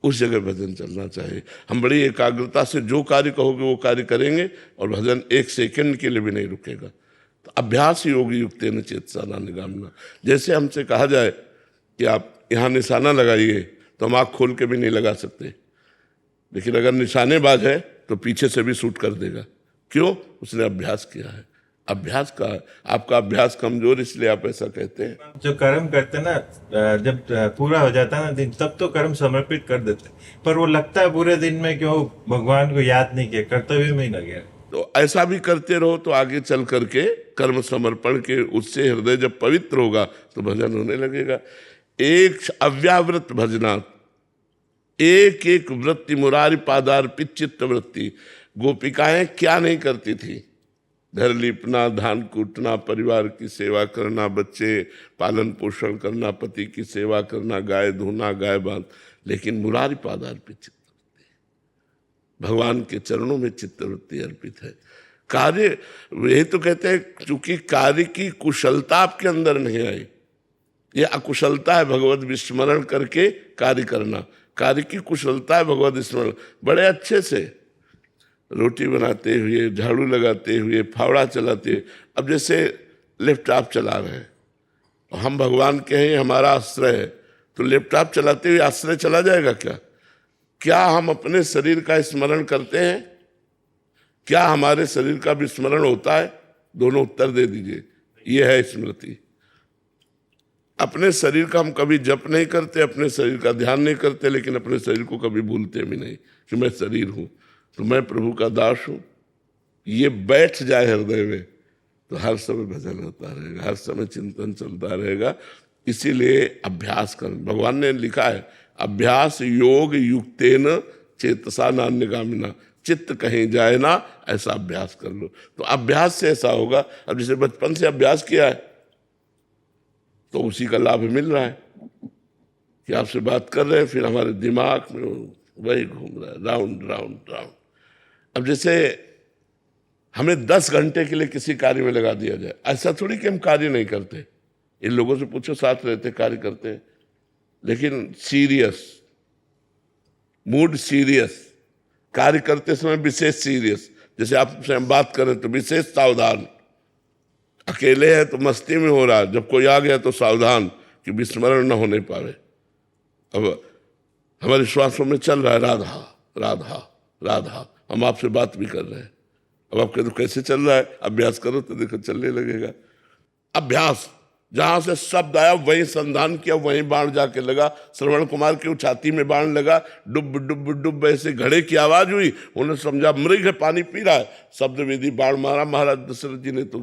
उस जगह भजन चलना चाहिए। हम बड़ी एकाग्रता से जो कार्य कहोगे वो कार्य करेंगे और भजन एक सेकंड के लिए भी नहीं रुकेगा। तो अभ्यास योगी युक्तेन चेतसा नान्यगामिना। जैसे हमसे कहा जाए कि आप यहाँ निशाना लगाइए तो हम आँख खोल के भी नहीं लगा सकते। लेकिन अगर निशानेबाज है तो पीछे से भी शूट कर देगा। क्यों? उसने अभ्यास किया है। अभ्यास का आपका अभ्यास कमजोर, इसलिए आप ऐसा कहते हैं। जो कर्म करते हैं ना, जब पूरा हो जाता है ना दिन, तब तो कर्म समर्पित कर देते हैं, पर वो लगता है पूरे दिन में कि वो भगवान को याद नहीं किया, कर्तव्य में ही लगे। तो ऐसा भी करते रहो तो आगे चल करके कर्म समर्पण के उससे हृदय जब पवित्र होगा तो भजन होने लगेगा। एक अव्यावृत भजनात् एक एक वृत्ति मुरारी पादार्पित चित्त वृत्ति। गोपिकाएं क्या नहीं करती थी? घर लीपना, धान कूटना, परिवार की सेवा करना, बच्चे पालन पोषण करना, पति की सेवा करना, गाय धोना, गाय बांध, लेकिन मुरारी पादार्पित चित्तवृत्ति, भगवान के चरणों में चित्तवृत्ति अर्पित है। कार्य, यही तो कहते हैं, चूंकि कार्य की कुशलता आपके अंदर नहीं आई, ये अकुशलता है भगवत विस्मरण करके कार्य करना। कार्य की कुशलता है भगवत स्मरण। बड़े अच्छे से रोटी बनाते हुए, झाड़ू लगाते हुए, फावड़ा चलाते हुए, अब जैसे लैपटॉप चला रहे हैं, हम भगवान के हैं, हमारा आश्रय है, तो लैपटॉप चलाते हुए आश्रय चला जाएगा क्या? क्या हम अपने शरीर का स्मरण करते हैं? क्या हमारे शरीर का भी स्मरण होता है? दोनों उत्तर दे दीजिए। ये है स्मृति। अपने शरीर का हम कभी जप नहीं करते, अपने शरीर का ध्यान नहीं करते, लेकिन अपने शरीर को कभी भूलते भी नहीं कि मैं शरीर हूं, तो मैं प्रभु का दास हूं। ये बैठ जाए हृदय में तो हर समय भजन होता रहेगा, हर समय चिंतन चलता रहेगा। इसीलिए अभ्यास कर, भगवान ने लिखा है, अभ्यास योग युक्तेन चेतसा नान्यगामिना, चित्त कहीं जाए ना, ऐसा अभ्यास कर लो। तो अभ्यास से ऐसा होगा। अब जैसे बचपन से अभ्यास किया है तो उसी का लाभ मिल रहा है कि आपसे बात कर रहे हैं, फिर हमारे दिमाग में वही घूम रहा है, राउंड राउंड राउंड। अब जैसे हमें 10 घंटे के लिए किसी कार्य में लगा दिया जाए, ऐसा थोड़ी कि हम कार्य नहीं करते। इन लोगों से पूछो, साथ रहते कार्य करते हैं, लेकिन सीरियस, मूड सीरियस, कार्य करते समय विशेष सीरियस। जैसे आपसे हम बात करें तो विशेष सावधान, अकेले हैं तो मस्ती में हो रहा है, जब कोई आ गया तो सावधान कि विस्मरण न होने पावे। अब हमारे श्वासों में चल रहा है राधा राधा राधा, हम आपसे बात भी कर रहे हैं। अब आप कहते कैसे चल रहा है? अभ्यास करो तो देखो चलने लगेगा। अभ्यास, जहां से शब्द आया वहीं संधान किया, वहीं बाण जाके लगा। श्रवण कुमार की छाती में बाण लगा, डुब डुब डुब ऐसे घड़े की आवाज हुई, उन्होंने समझा मृग है, पानी पी रहा है। शब्द विधि बाण मारा, महाराज दशरथ जी ने तो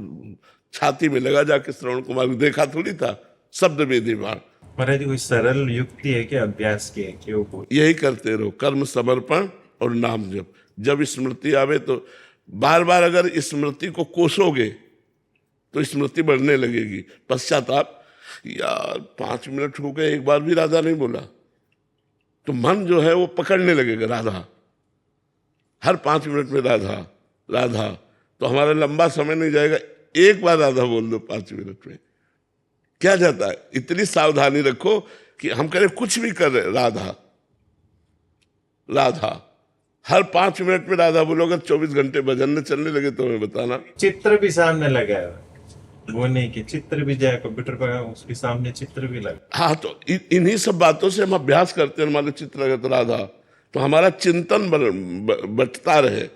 छाती में लगा जाके श्रवण कुमार को, देखा थोड़ी था, शब्द विधि बाण। महाराज कोई सरल युक्ति है क्या अभ्यास की? क्यों? यही करते रहो, कर्म समर्पण और नाम जप। जब स्मृति आवे तो बार बार अगर स्मृति को कोसोगे तो स्मृति बढ़ने लगेगी। पश्चाताप, यार 5 मिनट हो गए, एक बार भी राधा नहीं बोला, तो मन जो है वो पकड़ने लगेगा राधा, हर 5 मिनट में राधा राधा, तो हमारा लंबा समय नहीं जाएगा। एक बार राधा बोल दो 5 मिनट में, क्या जाता है? इतनी सावधानी रखो कि हम करें कुछ भी कर रहे, राधा राधा, हर 5 मिनट में राधा बोलो। अगर 24 घंटे भजन में चलने लगे तो हमें बताना। चित्र भी सामने लगा है, वो नहीं कि चित्र भी जाए कंप्यूटर पर, उसके सामने चित्र भी लगा। हाँ, तो इन्हीं सब बातों से हम अभ्यास करते हैं। हमारे चित्र लगे तो राधा, तो हमारा चिंतन बटता रहे,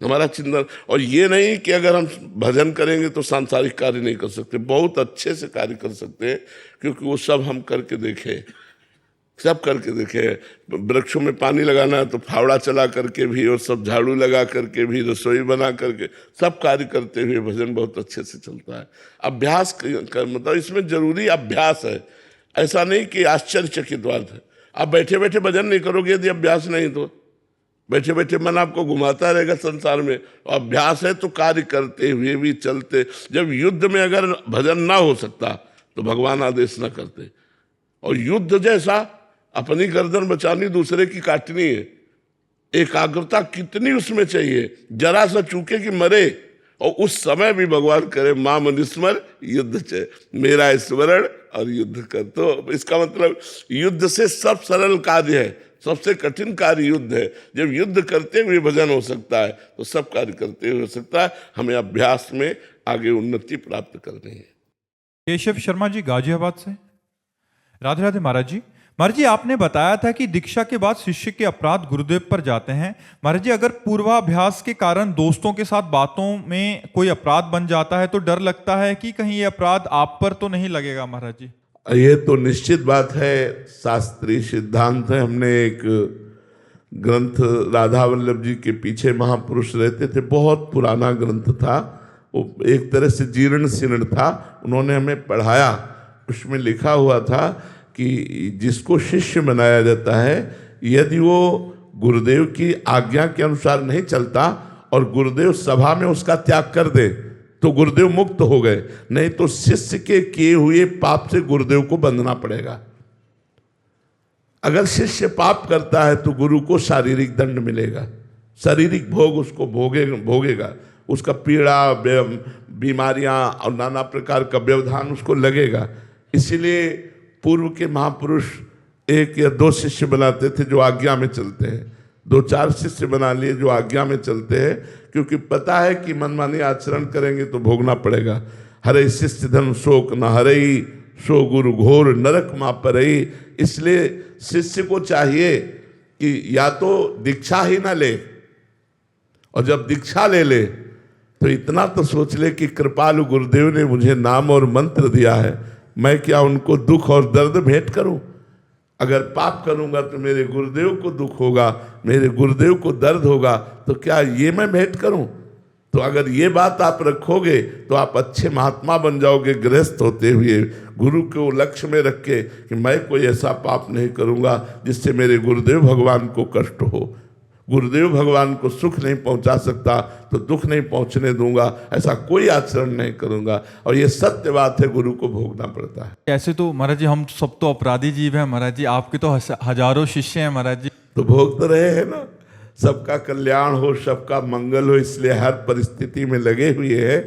हमारा चिंतन। और ये नहीं कि अगर हम भजन करेंगे तो सांसारिक कार्य नहीं कर सकते, बहुत अच्छे से कार्य कर सकते हैं, क्योंकि वो सब हम करके देखे, सब करके देखे। वृक्षों में पानी लगाना है तो फावड़ा चला करके भी, और सब झाड़ू लगा करके भी, रसोई बना करके, सब कार्य करते हुए भजन बहुत अच्छे से चलता है। अभ्यास कर, मतलब इसमें जरूरी अभ्यास है। ऐसा नहीं कि आश्चर्यचकित बात है, आप बैठे बैठे भजन नहीं करोगे यदि अभ्यास नहीं, तो बैठे बैठे मन आपको घुमाता रहेगा संसार में। अभ्यास है तो कार्य करते हुए भी चलते। जब युद्ध में अगर भजन ना हो सकता तो भगवान आदेश ना करते। और युद्ध जैसा अपनी गर्दन बचानी, दूसरे की काटनी है, एकाग्रता कितनी उसमें चाहिए, जरा सा चूके कि मरे। और उस समय भी भगवान करे माम निस्मर युद्ध चे, मेरा स्मरण और युद्ध कर। तो इसका मतलब युद्ध से सब सरल कार्य है, सबसे कठिन कार्य युद्ध है। जब युद्ध करते हुए भजन हो सकता है तो सब कार्य करते हुए हो सकता है। हमें अभ्यास में आगे उन्नति प्राप्त करनी है। केशव शर्मा जी गाजियाबाद से। राधे राधे महाराज जी, महाराज जी, आपने बताया था कि दीक्षा के बाद शिष्य के अपराध गुरुदेव पर जाते हैं। महाराज जी, अगर पूर्वाभ्यास के कारण दोस्तों के साथ बातों में कोई अपराध बन जाता है तो डर लगता है कि कहीं ये अपराध आप पर तो नहीं लगेगा महाराज जी? ये तो निश्चित बात है, शास्त्रीय सिद्धांत है। हमने एक ग्रंथ राधा वल्लभ जी के पीछे महापुरुष रहते थे, बहुत पुराना ग्रंथ था, वो एक तरह से जीर्ण शीर्ण था, उन्होंने हमें पढ़ाया। उसमें लिखा हुआ था कि जिसको शिष्य बनाया जाता है, यदि वो गुरुदेव की आज्ञा के अनुसार नहीं चलता और गुरुदेव सभा में उसका त्याग कर दे तो गुरुदेव मुक्त हो गए, नहीं तो शिष्य के किए हुए पाप से गुरुदेव को बंधना पड़ेगा। अगर शिष्य पाप करता है तो गुरु को शारीरिक दंड मिलेगा, शारीरिक भोग उसको भोगेगा, उसका पीड़ा, बीमारियां और नाना प्रकार का व्यवधान उसको लगेगा। इसीलिए पूर्व के महापुरुष 1 या 2 शिष्य बनाते थे जो आज्ञा में चलते हैं, 2-4 शिष्य बना लिए जो आज्ञा में चलते हैं, क्योंकि पता है कि मनमानी आचरण करेंगे तो भोगना पड़ेगा। हरे शिष्य धन शोक न हरई, सो गुरु घोर नरक मा परई। इसलिए शिष्य को चाहिए कि या तो दीक्षा ही ना ले, और जब दीक्षा ले ले तो इतना तो सोच ले कि कृपालु गुरुदेव ने मुझे नाम और मंत्र दिया है, मैं क्या उनको दुख और दर्द भेंट करूं? अगर पाप करूंगा तो मेरे गुरुदेव को दुख होगा, मेरे गुरुदेव को दर्द होगा, तो क्या ये मैं भेंट करूं? तो अगर ये बात आप रखोगे तो आप अच्छे महात्मा बन जाओगे, गृहस्थ होते हुए गुरु को लक्ष्य में रख के कि मैं कोई ऐसा पाप नहीं करूंगा जिससे मेरे गुरुदेव भगवान को कष्ट हो। गुरुदेव भगवान को सुख नहीं पहुंचा सकता तो दुख नहीं पहुंचने दूंगा, ऐसा कोई आचरण नहीं करूंगा। और ये सत्य बात है, गुरु को भोगना पड़ता है। ऐसे तो महाराज जी हम सब तो अपराधी जीव हैं महाराज जी, आपके तो हजारों शिष्य हैं महाराज जी। तो भोग तो रहे हैं ना, सबका कल्याण हो, सबका मंगल हो, इसलिए हर परिस्थिति में लगे हुए हैं।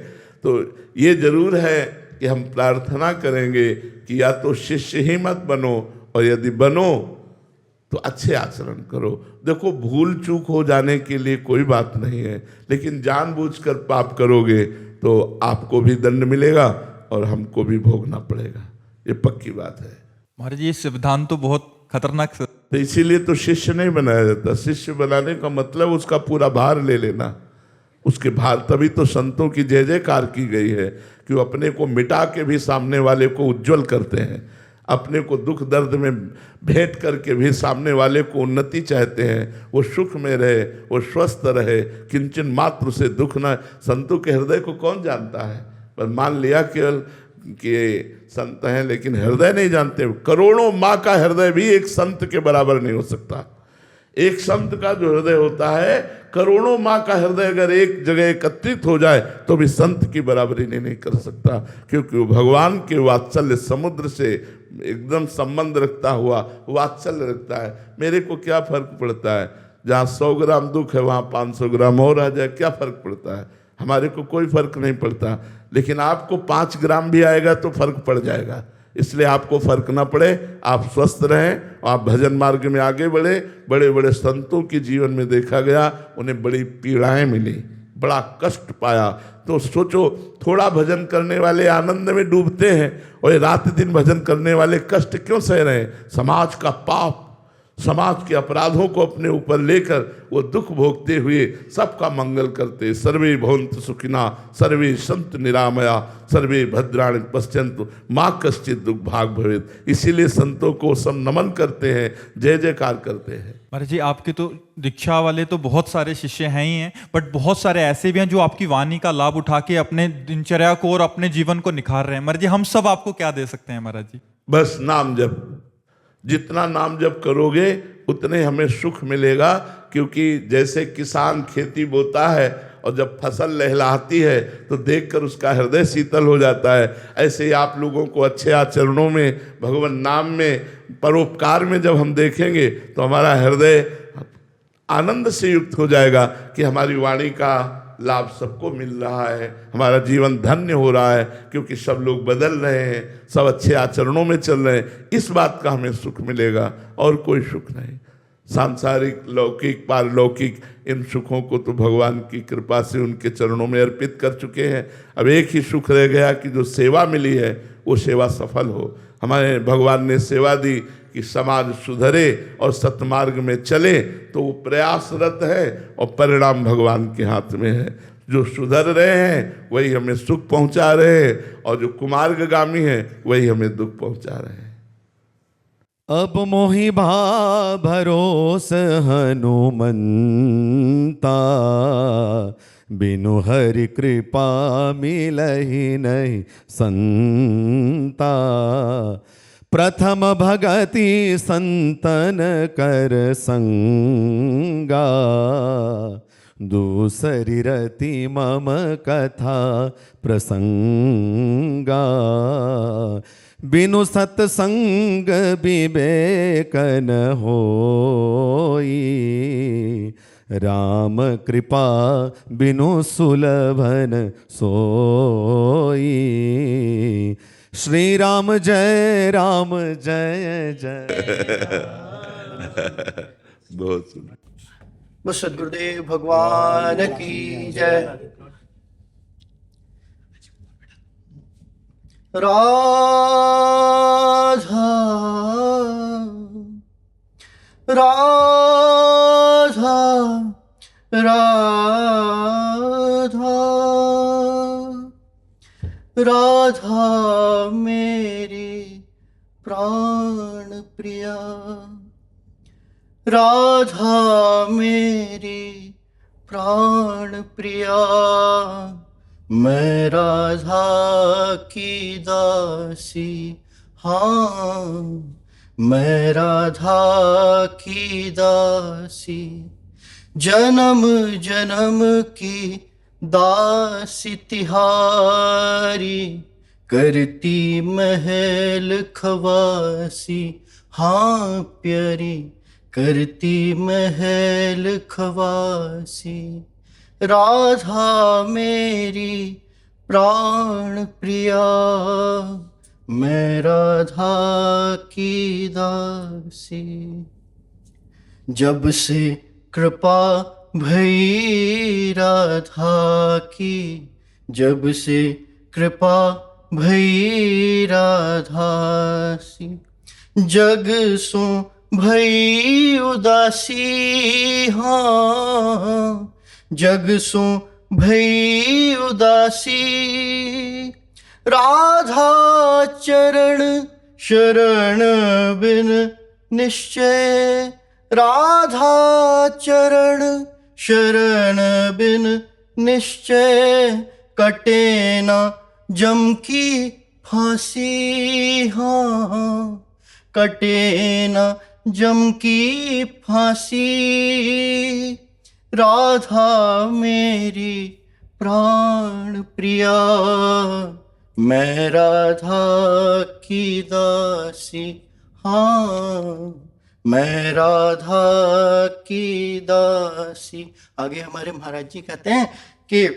तो ये जरूर है कि हम प्रार्थना करेंगे कि या तो शिष्य ही मत बनो, और यदि बनो तो अच्छे आचरण करो। देखो, भूल चूक हो जाने के लिए कोई बात नहीं है, लेकिन जानबूझकर पाप करोगे तो आपको भी दंड मिलेगा और हमको भी भोगना पड़ेगा, ये पक्की बात है। महाराज जी, ये सिद्धांत तो बहुत खतरनाक तो इसीलिए तो शिष्य नहीं बनाया जाता। शिष्य बनाने का मतलब उसका पूरा भार ले लेना, उसके भार, तभी तो संतों की जय जयकार की गई है कि वो अपने को मिटा के भी सामने वाले को उज्जवल करते हैं, अपने को दुख दर्द में भेंट करके भी सामने वाले को उन्नति चाहते हैं, वो सुख में रहे, वो स्वस्थ रहे, किंचन मात्र से दुख न। संतों के हृदय को कौन जानता है? पर मान लिया केवल कि संत हैं, लेकिन हृदय नहीं जानते। करोड़ों माँ का हृदय भी एक संत के बराबर नहीं हो सकता। एक संत का जो हृदय होता है, करोड़ों माँ का हृदय अगर एक जगह एकत्रित हो जाए तो भी संत की बराबरी नहीं कर सकता, क्योंकि वो भगवान के वात्सल्य समुद्र से एकदम संबंध रखता हुआ वात्सल्य रखता है। मेरे को क्या फर्क पड़ता है, जहाँ 100 ग्राम दुख है वहाँ 500 ग्राम और आ जाए, क्या फर्क पड़ता है? हमारे को कोई फर्क नहीं पड़ता, लेकिन आपको 5 ग्राम भी आएगा तो फर्क पड़ जाएगा। इसलिए आपको फर्क ना पड़े, आप स्वस्थ रहें, आप भजन मार्ग में आगे बढ़े। बड़े बड़े संतों के जीवन में देखा गया, उन्हें बड़ी पीड़ाएं मिली, बड़ा कष्ट पाया। तो सोचो, थोड़ा भजन करने वाले आनंद में डूबते हैं और रात दिन भजन करने वाले कष्ट क्यों सह रहे हैं? समाज का पाप, समाज के अपराधों को अपने ऊपर लेकर वो दुख भोगते हुए सबका मंगल करते। सर्वे भवन्तु सुखिना, सर्वे सन्तु निरामया, सर्वे भद्राणि पश्यन्तु माँ कश्चित् दुख भाग भवेत्। इसीलिए संतों को सब नमन करते हैं, जय जयकार करते हैं। महाराज जी, आपके तो दीक्षा वाले तो बहुत सारे शिष्य हैं ही हैं, बट बहुत सारे ऐसे भी हैं जो आपकी वाणी का लाभ उठा के अपने दिनचर्या को और अपने जीवन को निखार रहे हैं। महाराज जी, हम सब आपको क्या दे सकते हैं महाराज जी? बस नाम जप, जितना नाम जप करोगे उतने हमें सुख मिलेगा। क्योंकि जैसे किसान खेती बोता है और जब फसल लहलहाती है तो देखकर उसका हृदय शीतल हो जाता है, ऐसे ही आप लोगों को अच्छे आचरणों में, भगवान नाम में, परोपकार में जब हम देखेंगे तो हमारा हृदय आनंद से युक्त हो जाएगा कि हमारी वाणी का लाभ सबको मिल रहा है, हमारा जीवन धन्य हो रहा है, क्योंकि सब लोग बदल रहे हैं, सब अच्छे आचरणों में चल रहे हैं। इस बात का हमें सुख मिलेगा, और कोई सुख नहीं। सांसारिक, लौकिक, पारलौकिक, इन सुखों को तो भगवान की कृपा से उनके चरणों में अर्पित कर चुके हैं। अब एक ही सुख रह गया कि जो सेवा मिली है वो सेवा सफल हो। हमारे भगवान ने सेवा दी कि समाज सुधरे और सतमार्ग में चले, तो वो प्रयासरत है और परिणाम भगवान के हाथ में है। जो सुधर रहे हैं वही हमें सुख पहुंचा रहे हैं, और जो कुमार्गगामी है वही हमें दुख पहुंचा रहे हैं। अब मोहि भा भरोस हनुमंता, बिनु हरि कृपा मिलहि नहीं संता। प्रथम भगति संतन कर संगा, दूसरी रति मम कथा प्रसंगा। बिनु सत्संग विवेकन होई, राम कृपा बिनु सुलभन सोई। श्री राम जय जय। बहुत सुंदर। बस सद्गुरुदेव भगवान की जय। राधा राधा राधा राधा मेरी प्राण प्रिया, राधा मेरी प्राण प्रिया। मैं राधा की दासी, हाँ मैं राधा की दासी। जन्म जन्म की दासी तिहारी, करती महल खवासी, हाँ प्यारी करती महल खवासी। राधा मेरी प्राण प्रिया, मैं राधा की दासी। जब से कृपा भई राधा की, जब से कृपा भई राधासी। जग सो भई उदासी, हाँ जग सो भई उदासी। राधा चरण शरण बिन निश्चय, राधा चरण शरण बिन निश्चय। कटे ना जम की फांसी, हाँ कटे ना जम की फांसी। राधा मेरी प्राण प्रिया, मैं राधा की दासी, हाँ मैं राधा की दासी। आगे हमारे महाराज जी कहते हैं कि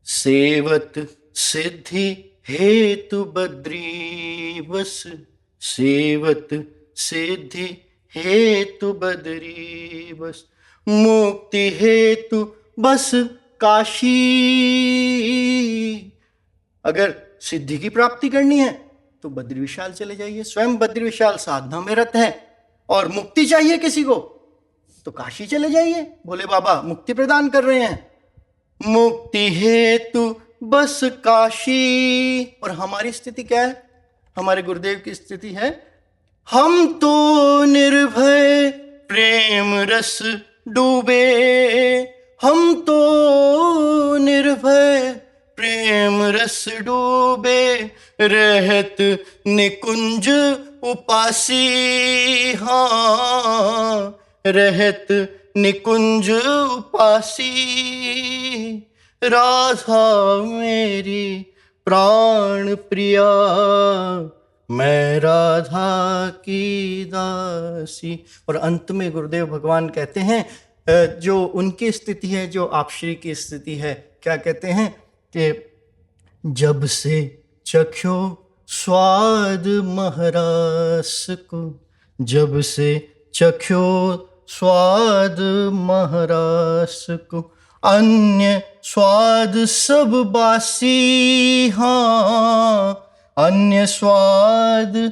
सेवत सिद्धि हेतु बद्री बस, सेवत सिद्धि हेतु बद्री बस। मुक्ति हेतु बस काशी। अगर सिद्धि की प्राप्ति करनी है तो बद्री विशाल चले जाइए, स्वयं बद्री विशाल साधना में रत है। और मुक्ति चाहिए किसी को तो काशी चले जाइए, भोले बाबा मुक्ति प्रदान कर रहे हैं। मुक्ति हेतु बस काशी। और हमारी स्थिति क्या है? हमारे गुरुदेव की स्थिति है, हम तो निर्भय प्रेम रस डूबे, हम तो निर्भय प्रेम रस डूबे। रहत निकुंज उपासी, हाँ रहत निकुंज उपासी। राधा मेरी प्राण प्रिया, मैं राधा की दासी। और अंत में गुरुदेव भगवान कहते हैं, जो उनकी स्थिति है, जो आप श्री की स्थिति है, क्या कहते हैं कि जब से चख्यो स्वाद महरास को, जब से चख्यो स्वाद महरास को। अन्य स्वाद सब बासी, हाँ अन्य स्वाद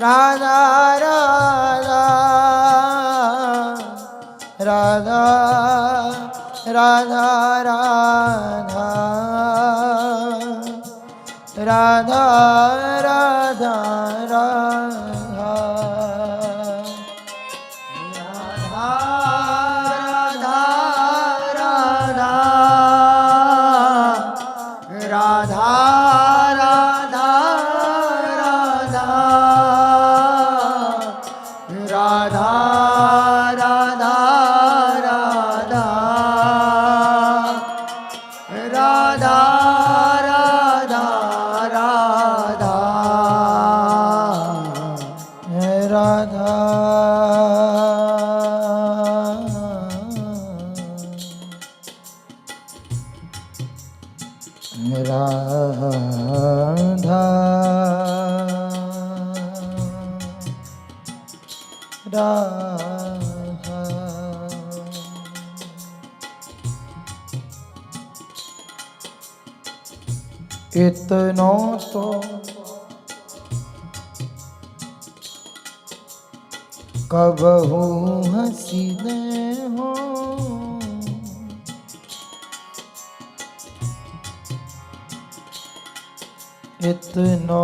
राधा राधा राधा राधा राधा राधा राधा राधा राधा राधा राधा राधा राधा राधा राधा राधा राधा इतना तो कबहू हसीने हो इतना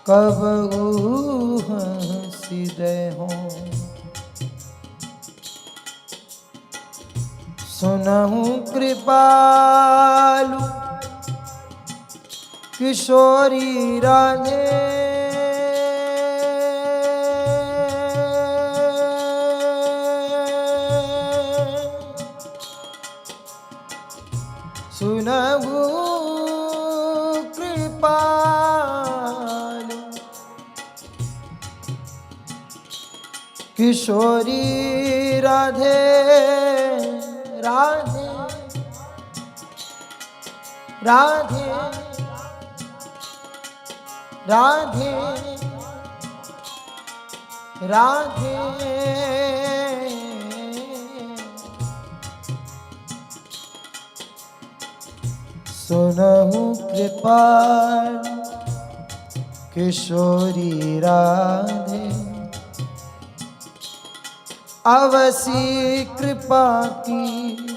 कबहू हसीने हो सुनहु कृपालु किशोरी राधे सुनहु कृपालु किशोरी राधे राधे राधे राधे राधे सुनहु कृपाल किशोरी राधे अवसी कृपा की